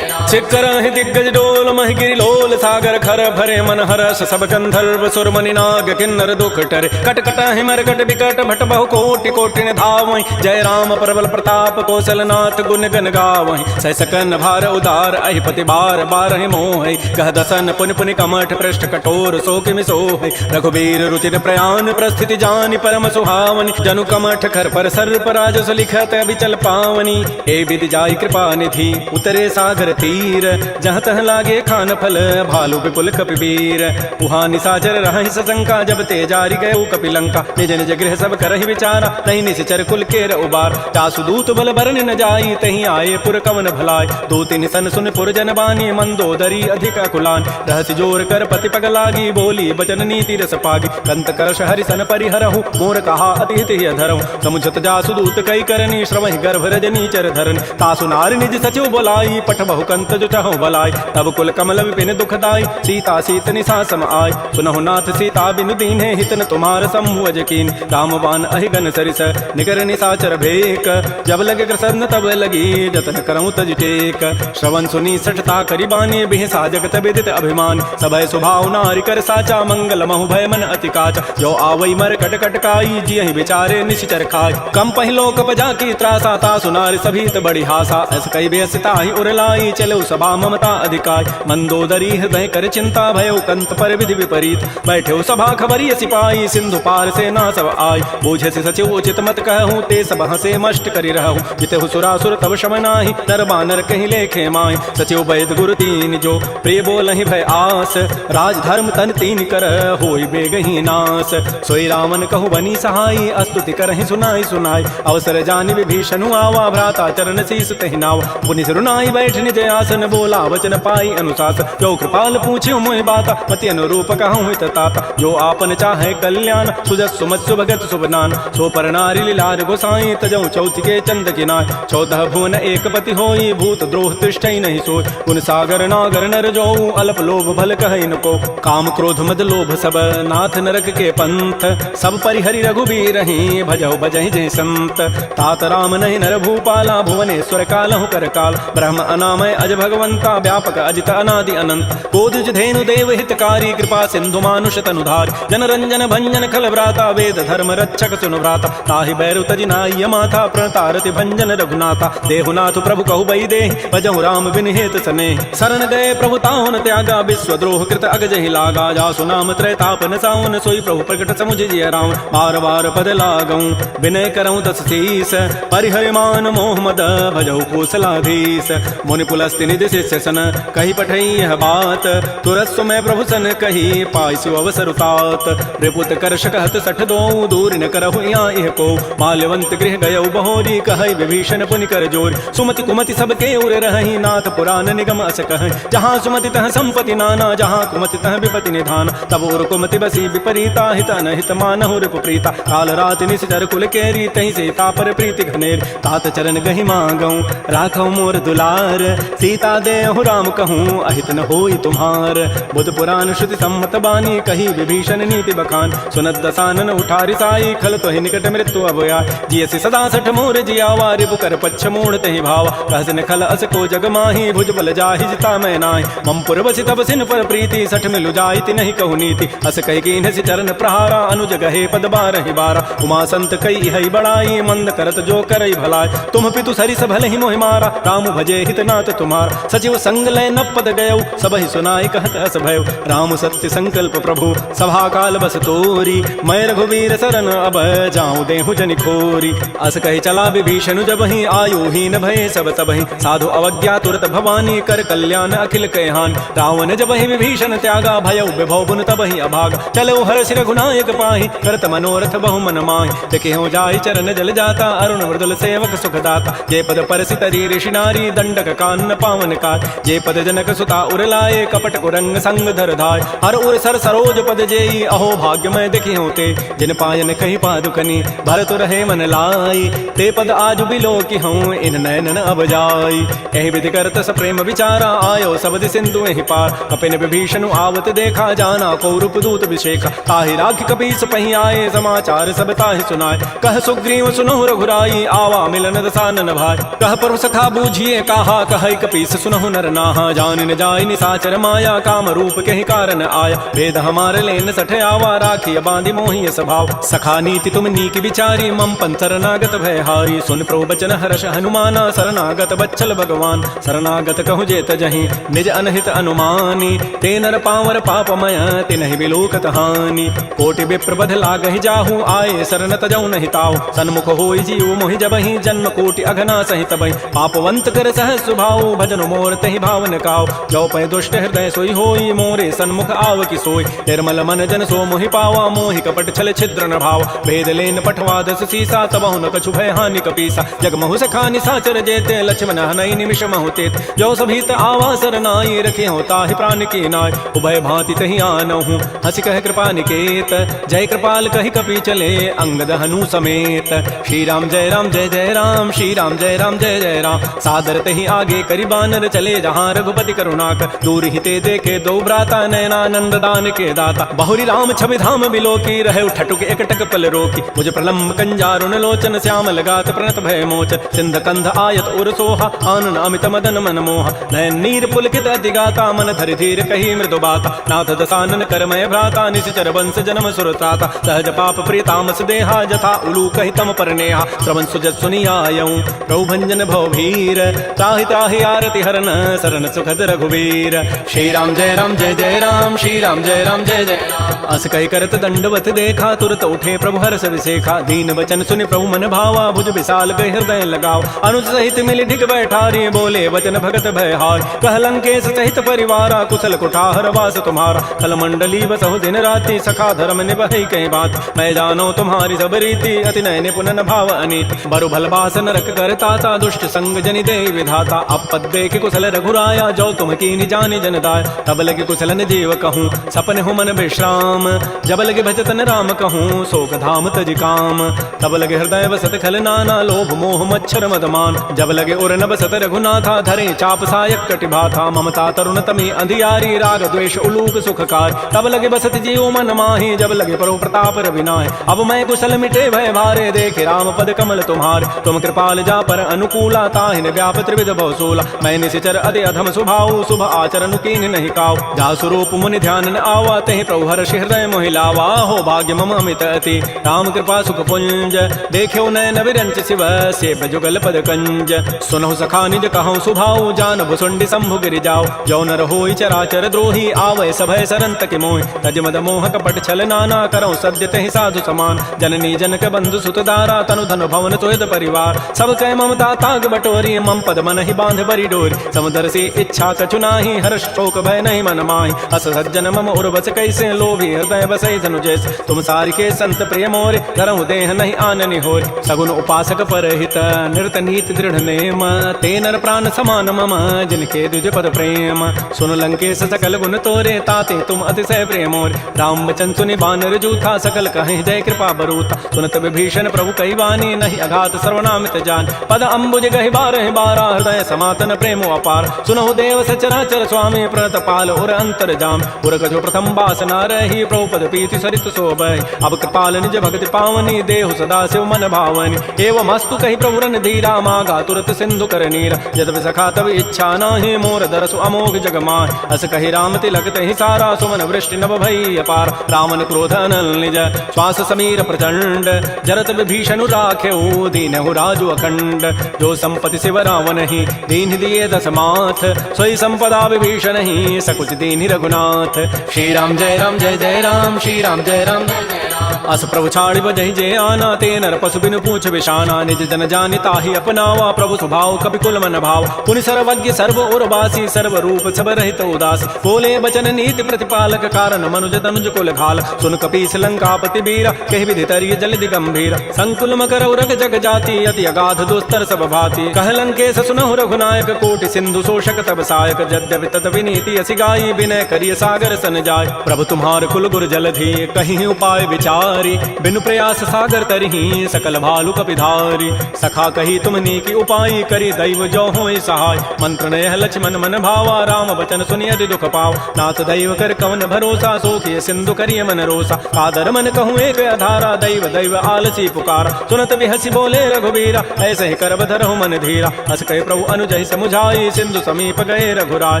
Speaker 1: चिक्कर दिग्गज डोल महिगिरि लोल सागर खर भरे मन हरस सब गंधर्व सुर मनि नाग किन्नर दुख टरे कट कट हिमर कट विकट भट बहु कोटि कोटि धावहि जय राम प्रबल प्रताप कौशल नाथ गुण गन गावहि सह सकन भार उदार अहिपति बार बारहि मोहि कह दसन पुनि पुनि कमठ पृष्ठ कठोर सो किमि सोहि रघुबीर रुचिर प्रयाण प्रस्थिति जानि परम सुहावनि जनु कमठ खर पर सर्प राजस लिखत अभिचल पावनी ए विधि जाई कृपा निधि उतरे सागर तीर तीर जहाँ तह लागे खान फल भालू विपुल कपिवीर उहाँ निशाचर रहि सशंका जब ते जारी गए कपिलंका निज निज गृह सब करहि विचारा तही निश्चर कुल केर उबार जासु दूत बल बरन न जाई तही आए पुर कवन भलाय दो तीन सन सुन पुर जन बानी मंदोदरी अधिक कुलान रहस्य जोर कर पति पग लागी बोली बचन नीति रस पागी कंत करश हरि सन परिहरहु मोर कहा अति हित धरहु समुझत जासु दूत कई करनी श्रवहि गर्भ रजनी चर धरन तासु नारी निज सचिव बोलाई पठ बहु कंत जुटहु बलाई तब कुल कमल विपिन दुखदाई सीता सीत निशा सम आय सुनहु नाथ सीता बिनु दीन्हे हितन तुम्हार समूह जकीन रामबान अहिगन सरिस निकर निशाचर भेक जब लगे कृष्ण तब लगी जतन करऊं तज टेक श्रवण सुनी सठता करिबानी बिहसा जगत विदित अभिमान सबय स्वभाव नारि कर साचा मंगल महु भय मन अति काचा जो आवई मर कट कटकाई जियहि विचारे निश्चर खाय कम पहिलो कपजा की त्रासा ता सुनार सभीत बड़ी हासा ऐस कई बेसता ही उरलाई चलो सभा ममता अधिकाय मंदोदरी हृदय कर चिंता भयो कंत पर विधि विपरीत बैठे सभा खबरी सिपाही सिंधु पार से ना सब आय बूझे से सचिव उचित मत कहूँ ते सब हसे मष्ट करी रहूँ जिते सुरासुर तब शम नाही नर बानर कहीं लेखे माय सचिव वैद गुरु तीन जो प्रिय बोल ही भय आस राज धर्म तन तीन कर होई बेगही नास सोई रावण कहु बनी सहाई अस्तुति करहि सुनाई सुनाई अवसर जानि विभीषण आवा भ्राता चरण शीस तहि नाव पुनि सिरुनाई बैठ निज आसन बोला वचन पाई अनुशास जो कृपाल पूछ्यो मोहि बाता मति अनुरूप कहूँ हित ताता जो आपन चाहे कल्याण सुजस सुमत सुभगत सुबनान सो पर नारी लीलार गोसाई तजऊ चौथ के चंद किनाय 14 भुवन एक पति होई भूत द्रोह तिष्ठई नहीं सोय गुण सागर नागर नर जो अल्प लोभ भल कहै न को काम क्रोध मद लोभ सब नाथ नरक के पंथ सब परिहरि रघुबीर ही भजौ भजहि जय संत तात राम नहीं नर भूपाला भुवनेश्वर कालहु कर काल ब्रह्म अनामय अज भगवंता व्यापक अजित अनादि अनंत कोदिज धेनु देव हितकारी कृपा सिंधु मानुष तनुधार जन रंजन भंजन खल व्राता वेद धर्म रक्षक सुनु व्राता ताहि बैरु तजि नाय माथा प्रणतारति भंजन रघुनाथा देहुनाथ प्रभु कहु बई दे भजहु राम बिन हेत सने शरण गए प्रभु ताहुन त्यागा विश्व द्रोह कृत अगजहि लागा जासु नाम त्रैतापन साउन सोई प्रभु प्रकट समुझ जिय राम बार बार पद लागऊं विनय करऊं दस शीस परिहरिमान मोह मद भजहु कौशलाधीश मुनि पुलस्ति निधि शिष्य सन कही पठई यह बात तुरस्व में प्रभु सन कही पाइसु अवसर तात रिपुत कर्ष कहत सठ दो दूर न करहु यहाँ को माल्यवंत गृह गयौ बहोरी कहई विभीषण पुनि कर जोर सुमति कुमति सबके उर रही नाथ पुराण निगम अस कह जहाँ सुमति तह संपति नाना जहाँ कुमति तह विपति निधान तब उर कुमति बसी विपरीता हित अनहित मानहु रिपु प्रीता काल रात निश्चर कुल केरी तही सीता पर प्रीति घनेर तात चरण गहि मांगऊं राखौ मोर दुलार सीता देहु राम कहूँ अहित न होई तुम्हार बुध पुराण श्रुति सम्मत बानी कही विभीषण नीति बखान सुनत दसानन उठारी साई खल तो निकट मृत्यु अभया जियसि सदा सठ मोर जियावा रिपु कर पच्छ मोड़ तहि भावा कहसन खल अस को जग माही भुज बल जाहि जिता मैं नाहि मम पुर बसि तब सिन पर प्रीति सठ मिलु जाइति नहीं कहु नीति अस कहि कीन्ह सि चरण प्रहारा अनुज गहे पद बारहि बारा उमा संत कई हई बड़ाई मंद करत जो करई भलाई तुम पितु सरिस भले ही मोहि मारा राम भजे हित नाथ तुम्हारा सचिव संग लय न पद गयौ सब ही सुनाई कहत अस भयो राम सत्य संकल्प प्रभु सभा काल बस तोरी मैं रघुवीर शरण अब जाऊं देहु जनि खोरी अस कहि चला विभीषण जब ही आयु हीन भय सब तबहि साधु अवज्ञा तुरत भवानी कर कल्याण अखिल कहान रावण जब ही विभीषण त्यागा भयउ विभव बुन तब ही अभाग चलो हर सिर गुनायक पाहि करत मनोरथ बहु मन माहि देखे हो जाय चरण जल जाता अरुण मृदुल सेवक सुखदाता जे पद परसि तरी ऋषि नारी दंडक कान्न पावन का जे पद जनक सुता उरलाए कपट कुरंग संग धर धाय हर उर सर सरोज पद जेई अहो भाग्य मैं देखी होते जिन पायन कही पादुकनी भरत रहे मन लाई ते पद आज बिलो की हूँ इन नयन अब जाई एहि विधि करत स प्रेम विचारा आयो सबद सिंधु एहि पार कपिन विभीषण आवत देखा जाना कौरव दूत विशेखा ताहि राखि कपीस पही आए समाचार सब ताहि सुनाए कह सुग्रीव सुनहु रघुराई आवा मिलन दसानन भाई कह पर सखा बूझिए कहा कह कपीस सुनहु नर नाहा जान न जाय निसाचर माया काम रूप के कारण आया वेद हमारे लेन सठ आवा राखिय बांधि मोहिय स्वभाव सखा नीति तुम नीक विचारी मम पन शरणागत भय हारी सुन प्रभु बचन हर्ष हनुमाना शरणागत बच्चल भगवान शरणागत कहु जेत जहि निज अनहित अनुमानी ते नर पावर पापमय तिनहि विलोकत हानि कोटि विप्र बध लागहि जाहु आए शरण तजौ नहि ताऊ सन्मुख होई जीव मोहि जबहि जन्म कोटि अघना सहित बहि पापवंत कर सह स्वभाव भजन मोर तहि भावन काव। जो पै दुष्ट हृदय सोई होई, मोरे सन्मुख आव की सोई। निर्मल मन जन सो मोहि पावा, मोहि कपट छल छिद्र न भाव। भेद लेन पठवा दस सीसा, तबहु न कछु भय हानि कपीसा। जग महु सखा निसाचर जेते, लक्ष्मण हनई निमिष महु तेत। जो सभीत आवा सरनाई, रखे होता ही प्राण की नाय। उभय भांति तहि आनहु, हंसी कह कृपा निकेत। जय कृपाल कहि कपि चले, अंगद हनु समेत। श्री राम जय राम जय जय राम, श्री राम जय राम जय जय राम। सादर तहि आगे करि बानर चले, जहाँ रघुपति करुणाकर। दूर हिते देखे दो भ्राता, नयनानंद दान के दाता। बहुरी राम छवि धाम बिलो की, रहे ठटुक एकटक पल रोकी। मुझ प्रलम्ब कंजारुण लोचन, श्याम लगात प्रणत भय मोचन। सिंध कंध आयत उर सोहा, आनन अमित मदन मन मोहा। नयन नीर पुलकित अतिगाता, मन धरि धीर कही मृदु बाता। नाथ दसानन करमय भ्राता, निश्चर वंश जन्म सुरताता। सहज पाप प्रियतामस देहा, जथा उलू कहि तम पर नेहा। श्रवण सुजत सुनियायऊं, प्रभु भंजन भव भीर। ताहि ताहि आरति हरन, शरण सुखद रघुवीर। श्री राम जय राम जय जय राम, श्री राम जय राम जय जय राम। अस कहि करत दंडवत देखा, तुरत उठे प्रभु हर्ष विसेखा। दीन वचन सुनि प्रभु मन भावा, भुज विशाल गहि हृदय लगाव। अनुज सहित मिलि ढिग बैठारी, बोले वचन भगत भयहार। कह लंकेश सहित परिवारा, कुशल कुठार वास तुम्हारा। कल मंडली बसहु दिन राति, सखा धर्म निभहि कई बात। मैं जानो तुम्हारी सब रीति, अति नय निपुण न भाव अनीति। बरु भलबास नरक करताता, दुष्ट संग जनि दे विधाता। अपद देख कुशल रघुराया, जो तुम कीनि जानि जन दाय। तब लगे कुशलन जीव कहूँ, सपन हो मन विश्राम। जब लगे भजतन राम कहूँ, शोक धाम तज काम। तब लगे हृदय बसत खल नाना, लोभ मोह मच्छर मदमान। जब लगे उर न बसत रघुनाथा, धरे चाप सायक कटिभाथा। ममता तरुण तमी अंधियारी, राग द्वेष उलूक सुखकार। तब लगे बसत जीव मन माही, जब लगे परो प्रताप रविनाय। अब मैं कुशल मिटे भय भारे, देखे राम पद कमल तुम्हारे। तुम कृपाल जा पर अनुकूला, ताहिन व्याप त्रिविध बहुसूला। मैं निशिचर अति अधम स्वभाव, शुभ आचरण कीन नहीं काव। जा स्वरूप मुनि ध्यान न आवा, तहि प्रभु हर्षि हृदय मोहि लावा। हो भाग्य मम अमित अति, राम कृपा सुख पुंज। देख्यो नयन विरंच शिव, सेव जुगल पद कंज। सुनहु सखा निज कहूँ सुभाऊ, जान भुसुंडी शंभु गिरि जाओ। जो नर होई चराचर द्रोही, आवै सभय सरन तकि मोहि। तज मद मोह कपट छल नाना, करऊँ सद्य तहि साधु समान। जननी जनक बंधु सुत दारा, तनु धनु भवन सुहृद परिवार। सब कह ममता ताग बटोरी, मम पद मन ही बांध बरी डोरी। समुदर से इच्छा कछु नाही, हर्ष शोक भय नहीं मन माही। अस सज्जन मम उर्वस कैसे, लोभी हृदय बसई धनु जैसे। तुम सारि के संत प्रिय मोरे, धरहु देह नहीं आननि होरे। सगुन उपासक परहित, निरत नीति दृढ़ नेम। ते नर प्राण समान मम, जिनके द्विज पद प्रेम। सुन लंकेश सकल गुण तोरे, ताते तुम अतिशय प्रेमोरे। राम वचन सुनि बानर जूथा, सकल कहीं जय कृपा बरूथा। सुनत विभीषण प्रभु कहि वानी, नहीं अघात सर्वनामित जान। पद अम्बुज गहि बारहि बारा, हृदय समातन प्रेमो अपार। सुनहु देव सचराचर स्वामी, प्रणत पाल उर अंतर जाम। उर कछु प्रथम बासना रही, प्रभु पद पीति सरित शोभहि। अब कृपाल निज भक्ति पावनी, देहु सदा शिव मन भावनी। एवं अस्तु कहि प्रभु रन धीरा, मागा तुरत सिंधु कर नीरा। यद्यपि सखा तब इच्छा नाही, मोर दरसु अमोघ जग माहि। अस कहि राम तिलक तहि सारा, सुमन वृष्टि नभ भई अपार। रामन क्रोध अनल निज, श्वास समीर प्रचंड। जरत विभीषणु राख्यऊ, दीनहु राजु अखंड। जो संपत्ति शिव रावण ही, दीन दिए दस माथ। सोई संपदा विभीषण ही, सकुच दीन रघुनाथ। श्री राम जय राम जय जय राम, श्री राम जय राम जय जय राम। अस प्रभु छाड़ि बजहि जे आना, ते नर पशु बिनु पूछ विशाना। निज जन जानि ताहि अपनावा, प्रभु स्वभाव कपि कुल मन भाव। पुनि सर्वज्ञ सर्व उर्वासी, सर्व रूप सब रहित उदास। बोले बचन नीति प्रतिपालक, कारण मनुज तनुज कुल घाल। सुन कपीस लंकापति बीरा, कहि विधि तरिय जलधि गंभीर। संकुल मकर उरग जग जाति, अति अगाध दुस्तर सब भाति। कह लंकेश सुनहु रघुनायक, कोटि सिंधु शोषक तब सायक। यद्यपि तदपि नीति असि गाई, विनय करिय सागर सन जाय। प्रभु तुम्हार कुल गुर जलधि, कहीं उपाय विचारी। बिनु प्रयास सागर तरही, सकल भालु कपिधारी। सखा कही तुमनी की उपाय, करी दैव जो होय सहाय। मंत्र नयह लक्ष्मण मन भावा, राम वचन सुनि अति दुख पाव। नाथ दैव कर कवन भरोसा, सोखिय सिंधु करिय मन रोसा। कादर मन कहूँ एक अधारा, दैव दैव आलसी पुकारा। सुनत बिहसी बोले रघुवीरा, ऐसे ही करब धरहु मन धीरा। अस कहे प्रभु अनुजहि समुझाई, सिंधु समीप गए रघुराय।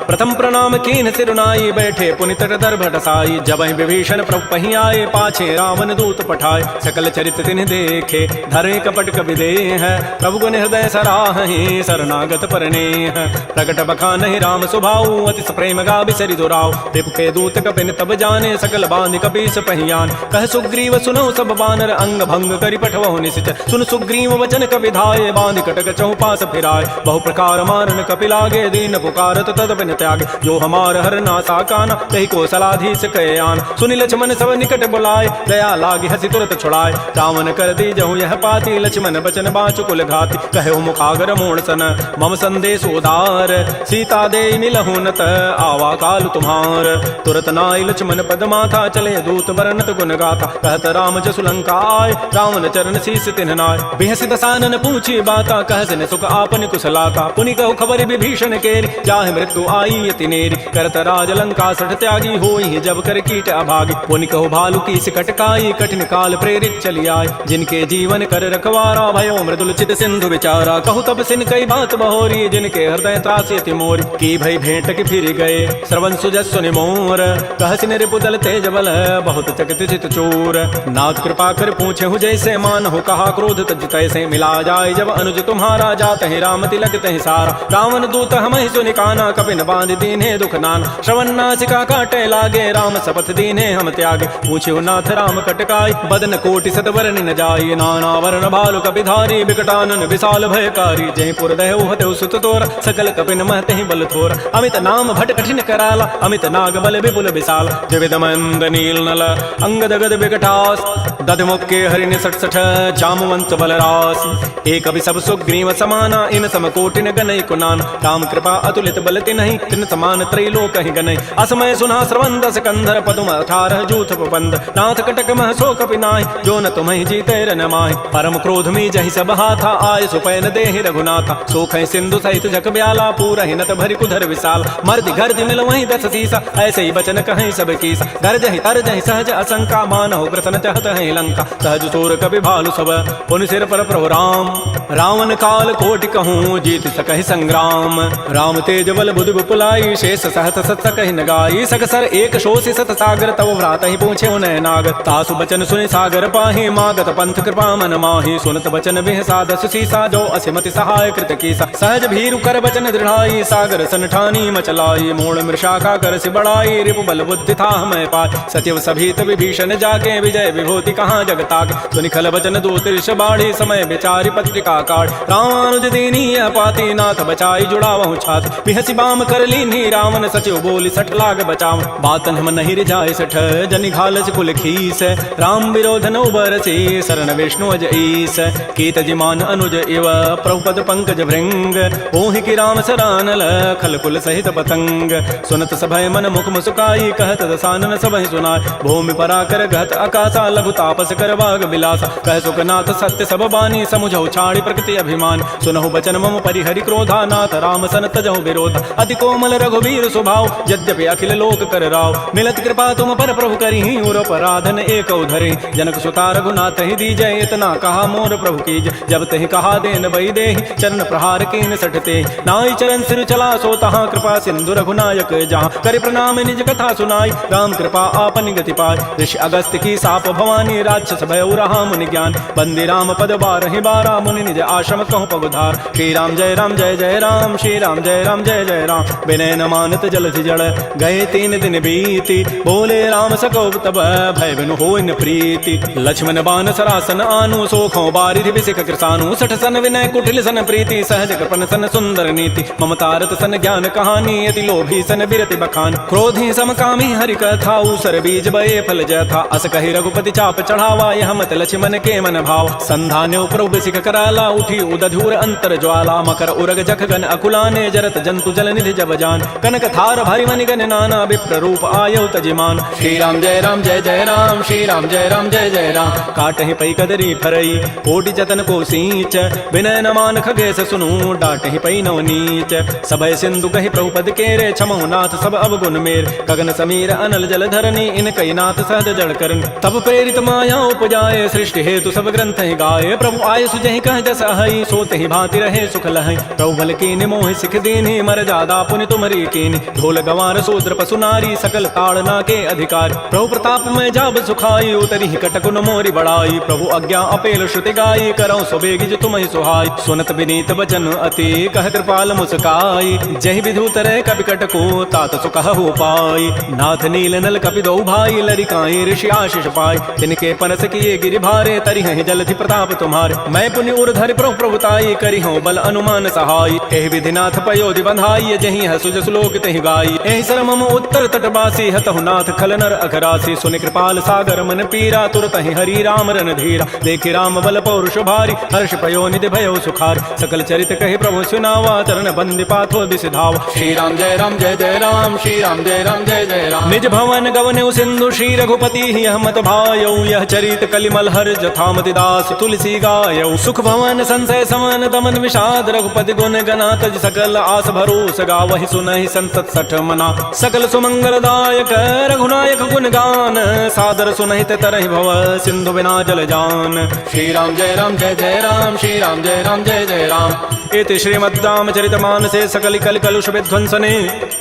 Speaker 1: प्रथम प्रणाम कीन सिरुनाई, बैठे पुनि तट दर्भ डसाई। जब तरह विभीषण प्रभु पही आए, पाछे रावण दूत पठाए, सकल चरित तिन्ह देखे, धरे कपट कवि देह, प्रभु गुण हृदय सराहि, शरणागत परनेह, प्रकट बखानहि राम सुभाऊ, अति प्रेम गावि सरि दुराऊ, विपु के दूत कपिन तब जाने, सकल बांधि कपीस पहियान, कह सुग्रीव सुनौ सब बानर, अंग भंग करि पठवहु निश्चर, सुन सुग्रीव वचन कपि धाये, बांधि कटक चहु पास फिराय, बहु प्रकार मारन कपि लागे, दीन पुकारत तदपिन त्यागे, जो हमार हर नासा काना, तहि कोसलाधीश कयान, सुनि लक्ष्मण सब निकट बुलाए, दया लागे हसि तुरत छुड़ाए, रावण कर दी जहु यह पाती, लक्ष्मण बचन बाँचु कुल घाति, कहो मुखागर मोण सन, मम संदेश उदार, सीता दे मिलहु नत, आवा काल तुम्हार, तुरत नाई लक्ष्मण पद माथा, चले दूत बरनत गुण गाथा, कहत राम जसु लंका आय, रावण चरण शीस तिन्ह नाय, बिहसि दसानन पूछी बाता, कहसिन सुख आपन कुशलाता, पुनि कहु खबर विभीषण केरी, जाहि मृत्यु आई अति नेरी, करत राज लंका सठ त्यागी, होई जब कर कीट अभागी, पुनि कहु भालु की सिकट काई, कठिन काल प्रेरित चली आय, जिनके जीवन कर रखवारा, भयो मृदुल चित सिंधु विचारा, कहु तब सिन कई बात बहोरी, जिनके हृदय त्रासी अति मोरी, की भई भेंट की फिर गए, श्रवण सुजस्व निमोर, कहसिन रिपुदल तेज बल, बहुत चकित चित चोर, नाथ कृपा कर पूछे हु जैसे, मान हो कहा क्रोध तज तैसे, मिला जाए जब अनुज तुम्हारा, जात है राम तिलक तहि सारा, रावण दूत हमहि सुनि काना, कपिन बांध दीन्हे दुख नाना, श्रवण नासिका काटे लागे, राम शपथ दीन्हे हम त्यागे, पूछे हु नाथ राम कटकाई, बदन कोटि सत वरनि न जाई, नाना वर्ण भालु कपिधारी, विकटानन विशाल भयकारी, जय पुर दहु हतउ सुत तोर, सकल कपिन महते बल थोर, अमित नाम भट कठिन कराला, अमित नाग बल विपुल विशाल, द्विविध मंद नील नल, अंगद गद विकटास, दध मुक्के हरिण सठ सठ, जामवंत बलरास, एक अभि सब सुग्रीव समाना, इन सम कोटिन गनई कुनान, राम कृपा अतुलित बल तिन्हि, तिन समान त्रैलोक ही गनई, असमय सुना श्रवण दस कंधर, पदुम 18 जूथ बंद, नाथ कटक मह सो कपि नाहि, जो न तुम्हि जीते रन माहि, परम क्रोध में जहि सब हाथा, आय सुपैन देहि रघुनाथा, सोखै सिंधु सहित जग ब्याला, पूरहि नत भरि कुधर विशाल, मर्दि गर्दि मिल वहीं 10 सीसा, ऐसे ही बचन कहीं सब कीसा, गरजहि तरजहि सहज असंका, मानहु ग्रसन चहत है लंका, सहज सोर कपि भालु सब, पुनि सिर पर प्रभु राम, रावण काल कोटि कहूँ, जीत सकहि संग्राम, राम तेज बल बुधि विपुलाई, शेष सहत सत सकहि न गाई, सकसर एक शोषि सत सागर, तव भ्रात ही पूछे उनय नाग, तासु बचन सुनि सागर पाहि, मागत पंथ कृपा मन माहि, सुनत बचन बिह साधस सीसा, जो असिमति सहाय कृत कीसा, सहज भीरु कर बचन दृढ़ाई, सागर सन ठानी मचलाई, मूढ़ मृषा का कर सि बढ़ाई, रिपु बल बुद्धि था मैं पाय, सचिव सभीत विभीषण जाके, विजय विभूति कहाँ जगताके, सुनि खल बचन दूत ऋष बाढ़ी, समय विचारि पत्रिका काढ़, रामानुज दीनी यह पाती, नाथ बचाई जुड़ावहु छाती, बिहसि बाम कर लीन्ही, रावण सचिव बोली सठ लाग बचाव, बातन हम नहीं रिझाए सठ, जनि घालस कुल खीस, राम विरोध न उबरसी, शरण विष्णु अज ईस, कीत जिमान अनुज इव, प्रभुपद पंकज भृंग, ओहि की राम सरानल, खल कुल सहित पतंग, सुनत सभय मन मुख मुस्काई, कहत दसानन सबहि सुनाय, भूमि पराकर गहत आकाशा, लघु तापस कर बाग बिलासा, कह सुखनाथ सत्य सब बानी, समुझौ छाड़ी प्रकृति अभिमान, सुनहु बचन मम परिहरि क्रोधा, नाथ राम सन तजहु विरोधा, अति कोमल रघुवीर स्वभाव, यद्यपि अखिल लोक कर राव, मिलत कृपा तुम पर प्रभु करिहि, उर अपराधन एक धरि, जनक सुता रघुनाथ ही दीजय, इतना कहा मोर प्रभु कीज, जब तहि कहा देन बई देहि, चरण प्रहार कीन सठते, नाई चरण सिर चला सो तहाँ, कृपा सिंधु रघुनायक जहाँ, करि प्रणाम निज कथा सुनाई, राम कृपा आपन गति पाय, ऋषि अगस्त की साप भवानी, राक्षस भयउ रहा मुनि ज्ञान, बंदी राम पद बारहि बारा, मुनि निज आश्रम कहु पगुधार, श्री राम जय राम जय जय राम, श्री राम जय राम जय जय राम, विनय न मानत जलधि जड़, गए 3 दिन बीती, बोले राम सको तब, भय बिनु होय न प्रीति, लक्ष्मण बान सरासन आनु, सोखों बारिधि बिसिक कृसानु, सठ सन विनय कुटिल सन प्रीति, सहज कृपन सन सुंदर नीति, ममतारत सन ज्ञान कहानी, यति लोभी सन बिरति बखान, क्रोधी समकामी हरि कथा, उसर बीज बये फल जथा, अस कहि रघुपति चाप चढ़ावा, यह मत लक्ष्मण के मन भाव, संधान्यो प्रभु बिसिक कराला, उठी उदधूर अंतर ज्वाला, मकर उरग जख गन अकुलाने, जरत जंतु जल निधि जब जान, कनक थार भारी मनि गन नाना, विप्र रूप आयौ तजिमान, श्री राम जय राम जय जय राम, श्री राम जय राम जय जय राम, काटहि पै कदरी फरई, कोटि जतन को सींच, विनय न मान खगेश सुनु, डाटहि पै नव नीच, सबय सिंधु कहि प्रभुपद केरे, क्षमौ नाथ सब अवगुण मेर, गगन समीर अनल जल धरनी, इन कई नाथ सहज जड़ करन, तब प्रेरित माया उपजाए, सृष्टि हेतु सब ग्रंथ ही गाए, प्रभु आय सुजहि कह जस अहै, सोते ही भांति रहे सुख लहै, प्रभु भल कीनि मोहि सिख दीन्हि, मर जादा पुनि तुमरी कीनि, ढोल गंवार शूद्र पशु नारी, सकल ताड़ नाके अधिकार। प्रभु प्रताप में जाब सुखाई उतरी कटकुन मोरी बढ़ाई। प्रभु आज्ञा अपेल श्रुति गाई करऊं सुबेगी जो तुम ही सुहाई। सुनत विनीत वचन अति कह कृपाल मुस्काई। जय विधु तरह कपि कटको तात सुकह हो पाई। नाथ नील नल कपि दो भाई लरिकाई ऋषि आशीष पाई। तिनके परस किए गिरि भारे तरि हैं जलधि प्रताप तुम्हारे। मैं पुण्य उर्धरि प्रभु प्रभुताई करी हूँ बल अनुमान सहाय। एहि विधिनाथ पयोधि बंधाई जही है सुज श्लोक तहि गाई। एहि सरमम उत्तर तटवासी हतहु नाथ खल नर अखरासी। सुनि कृपाल सागर मन पीरा तुरत ही हरि राम रन धीरा। देखि राम बल पौरुष भारी हर्ष पयो निधि भयो सुखार। सकल चरित कहि प्रभु सुनावा चरण बंदि पाथो दिस धावा।
Speaker 2: श्री राम जय राम जय जय राम, श्री राम जय राम जय जय राम।
Speaker 1: निज भवन गवने सिंधु श्री रघुपति यह मत भायौ। यह चरित कलिमल हर जथामति दास तुलसी गायौ। सुख भवन संशय समन दमन विषाद रघुपति गुण गना तज सकल आस भरोस गावहि सुनहि संतत सठ मना। सकल सुमंगल दायक रघुनायक गुण गान सादर सुनहि ते तरहि भव सिंधु बिना जल जान।
Speaker 2: श्री राम जय राम जय जय राम, श्री राम जय राम जय जय राम।
Speaker 1: इति श्रीमद्रामचरितमानसे सकल कल कलुष विध्वंसने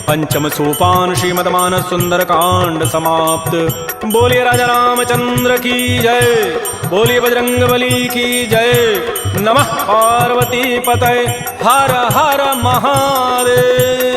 Speaker 1: पंचम सोपान श्रीमद्मानस सुंदर कांड समाप्त। बोलिए राजा रामचंद्र की जय, बोलिए बजरंगबली की जय। नमः पार्वती पतये हर हर महादेव।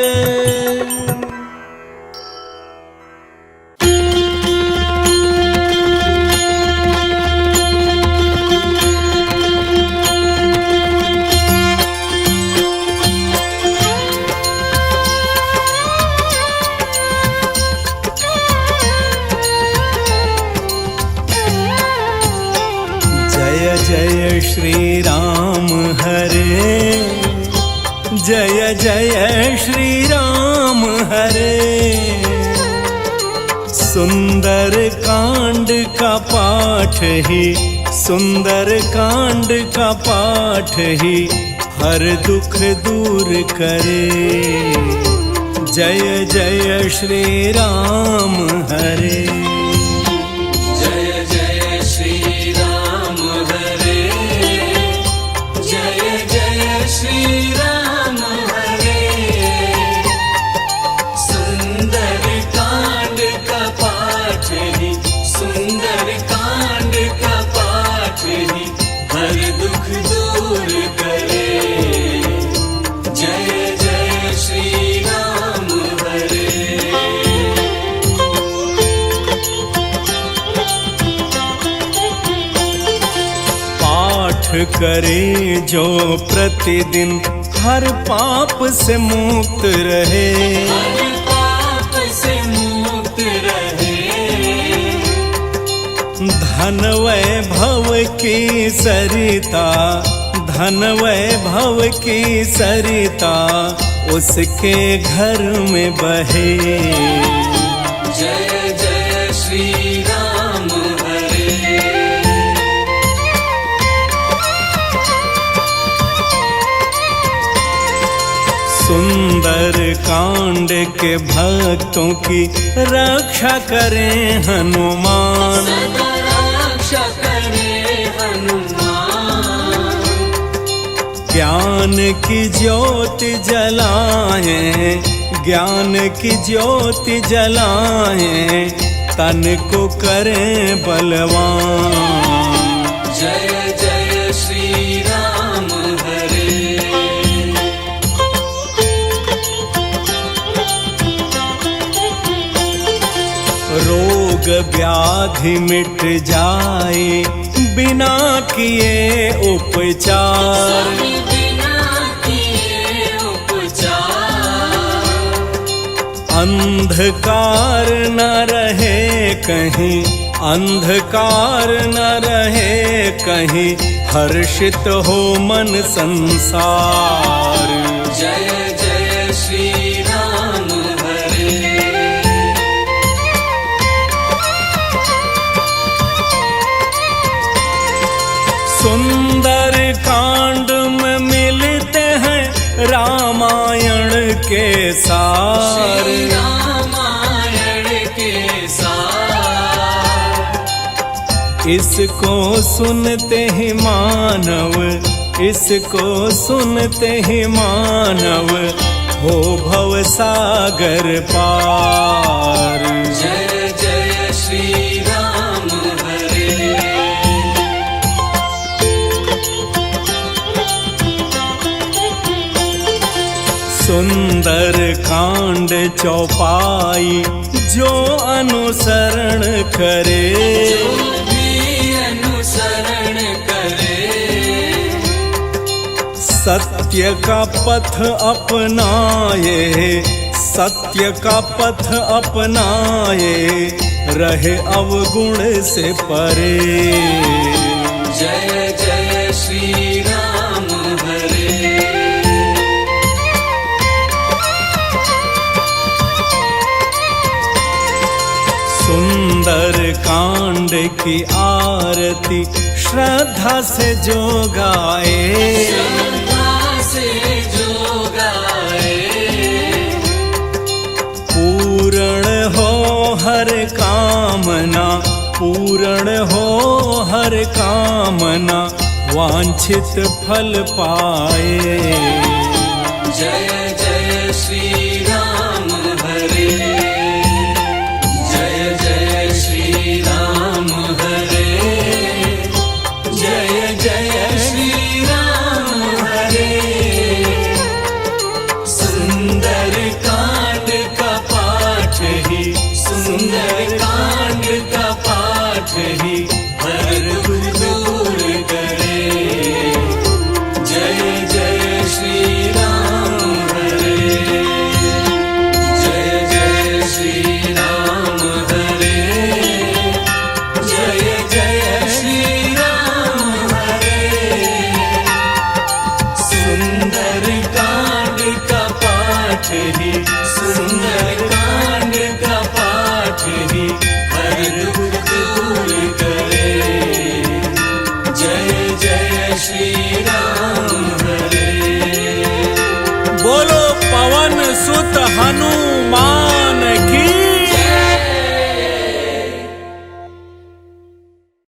Speaker 3: जय श्री राम हरे, जय जय श्री राम हरे। सुंदर कांड का पाठ ही, सुंदर कांड का पाठ ही हर दुख दूर करे। जय जय श्री राम हरे।
Speaker 2: श्री राम हरे, सुंदर कांड का पाठ ही, सुंदर कांड का पाठ ही हर दुख दूर करे। जय जय श्री राम हरे।
Speaker 3: पाठ करे जो प्रतिदिन हर पाप से मुक्त रहे,
Speaker 2: हर पाप से मुक्त रहे।
Speaker 3: धन वैभव की सरिता, धन वैभव की सरिता उसके घर में बहे।
Speaker 2: जय जय श्री राम हरे।
Speaker 3: सुंदर कांड के भक्तों की रक्षा करें हनुमान,
Speaker 2: सदा रक्षा करे हनुमान।
Speaker 3: ज्ञान की ज्योति जलाएं, ज्ञान की ज्योति जलाएं, तन को करें बलवान।
Speaker 2: जय जय श्री राम हरे।
Speaker 3: रोग व्याधि मिट जाए बिना किए उपचार,
Speaker 2: बिना किए उपचार।
Speaker 3: अंधकार न रहे कहीं, अंधकार न रहे कहीं, हर्षित हो मन संसार।
Speaker 2: जय जय श्री राम हरे।
Speaker 3: सुंदर कांड में मिलते हैं रामायण के सार,
Speaker 2: श्री रामायण के सार।
Speaker 3: इसको सुनते ही मानव, इसको सुनते ही मानव हो भव सागर पार।
Speaker 2: जय
Speaker 3: कांड चौपाई जो अनुसरण करे,
Speaker 2: अनुसरण करे,
Speaker 3: सत्य का पथ अपनाए, सत्य का पथ अपनाए, रहे अवगुण से परे।
Speaker 2: जय जय श्री राम हरे।
Speaker 3: सुंदर कांड की आरती श्रद्धा से जो गाए,
Speaker 2: श्रद्धा से जो गाए,
Speaker 3: पूर्ण हो हर कामना, पूर्ण हो हर कामना, वांछित फल पाए।
Speaker 2: जय जय श्री राम हरे। जय जय श्री राम हरे। जय जय श्री राम हरे। सुंदर कांड का पाठ ही, सुंदर कांड का पाठ ही हर दुख दूर करे। जय जय श्री राम हरे। जय जय श्री राम हरे। जय जय श्री राम हरे। सुंदर कांड का पाठ ही, सुंदर कांड का पाठ ही हर दुख दूर करे। जय जय श्री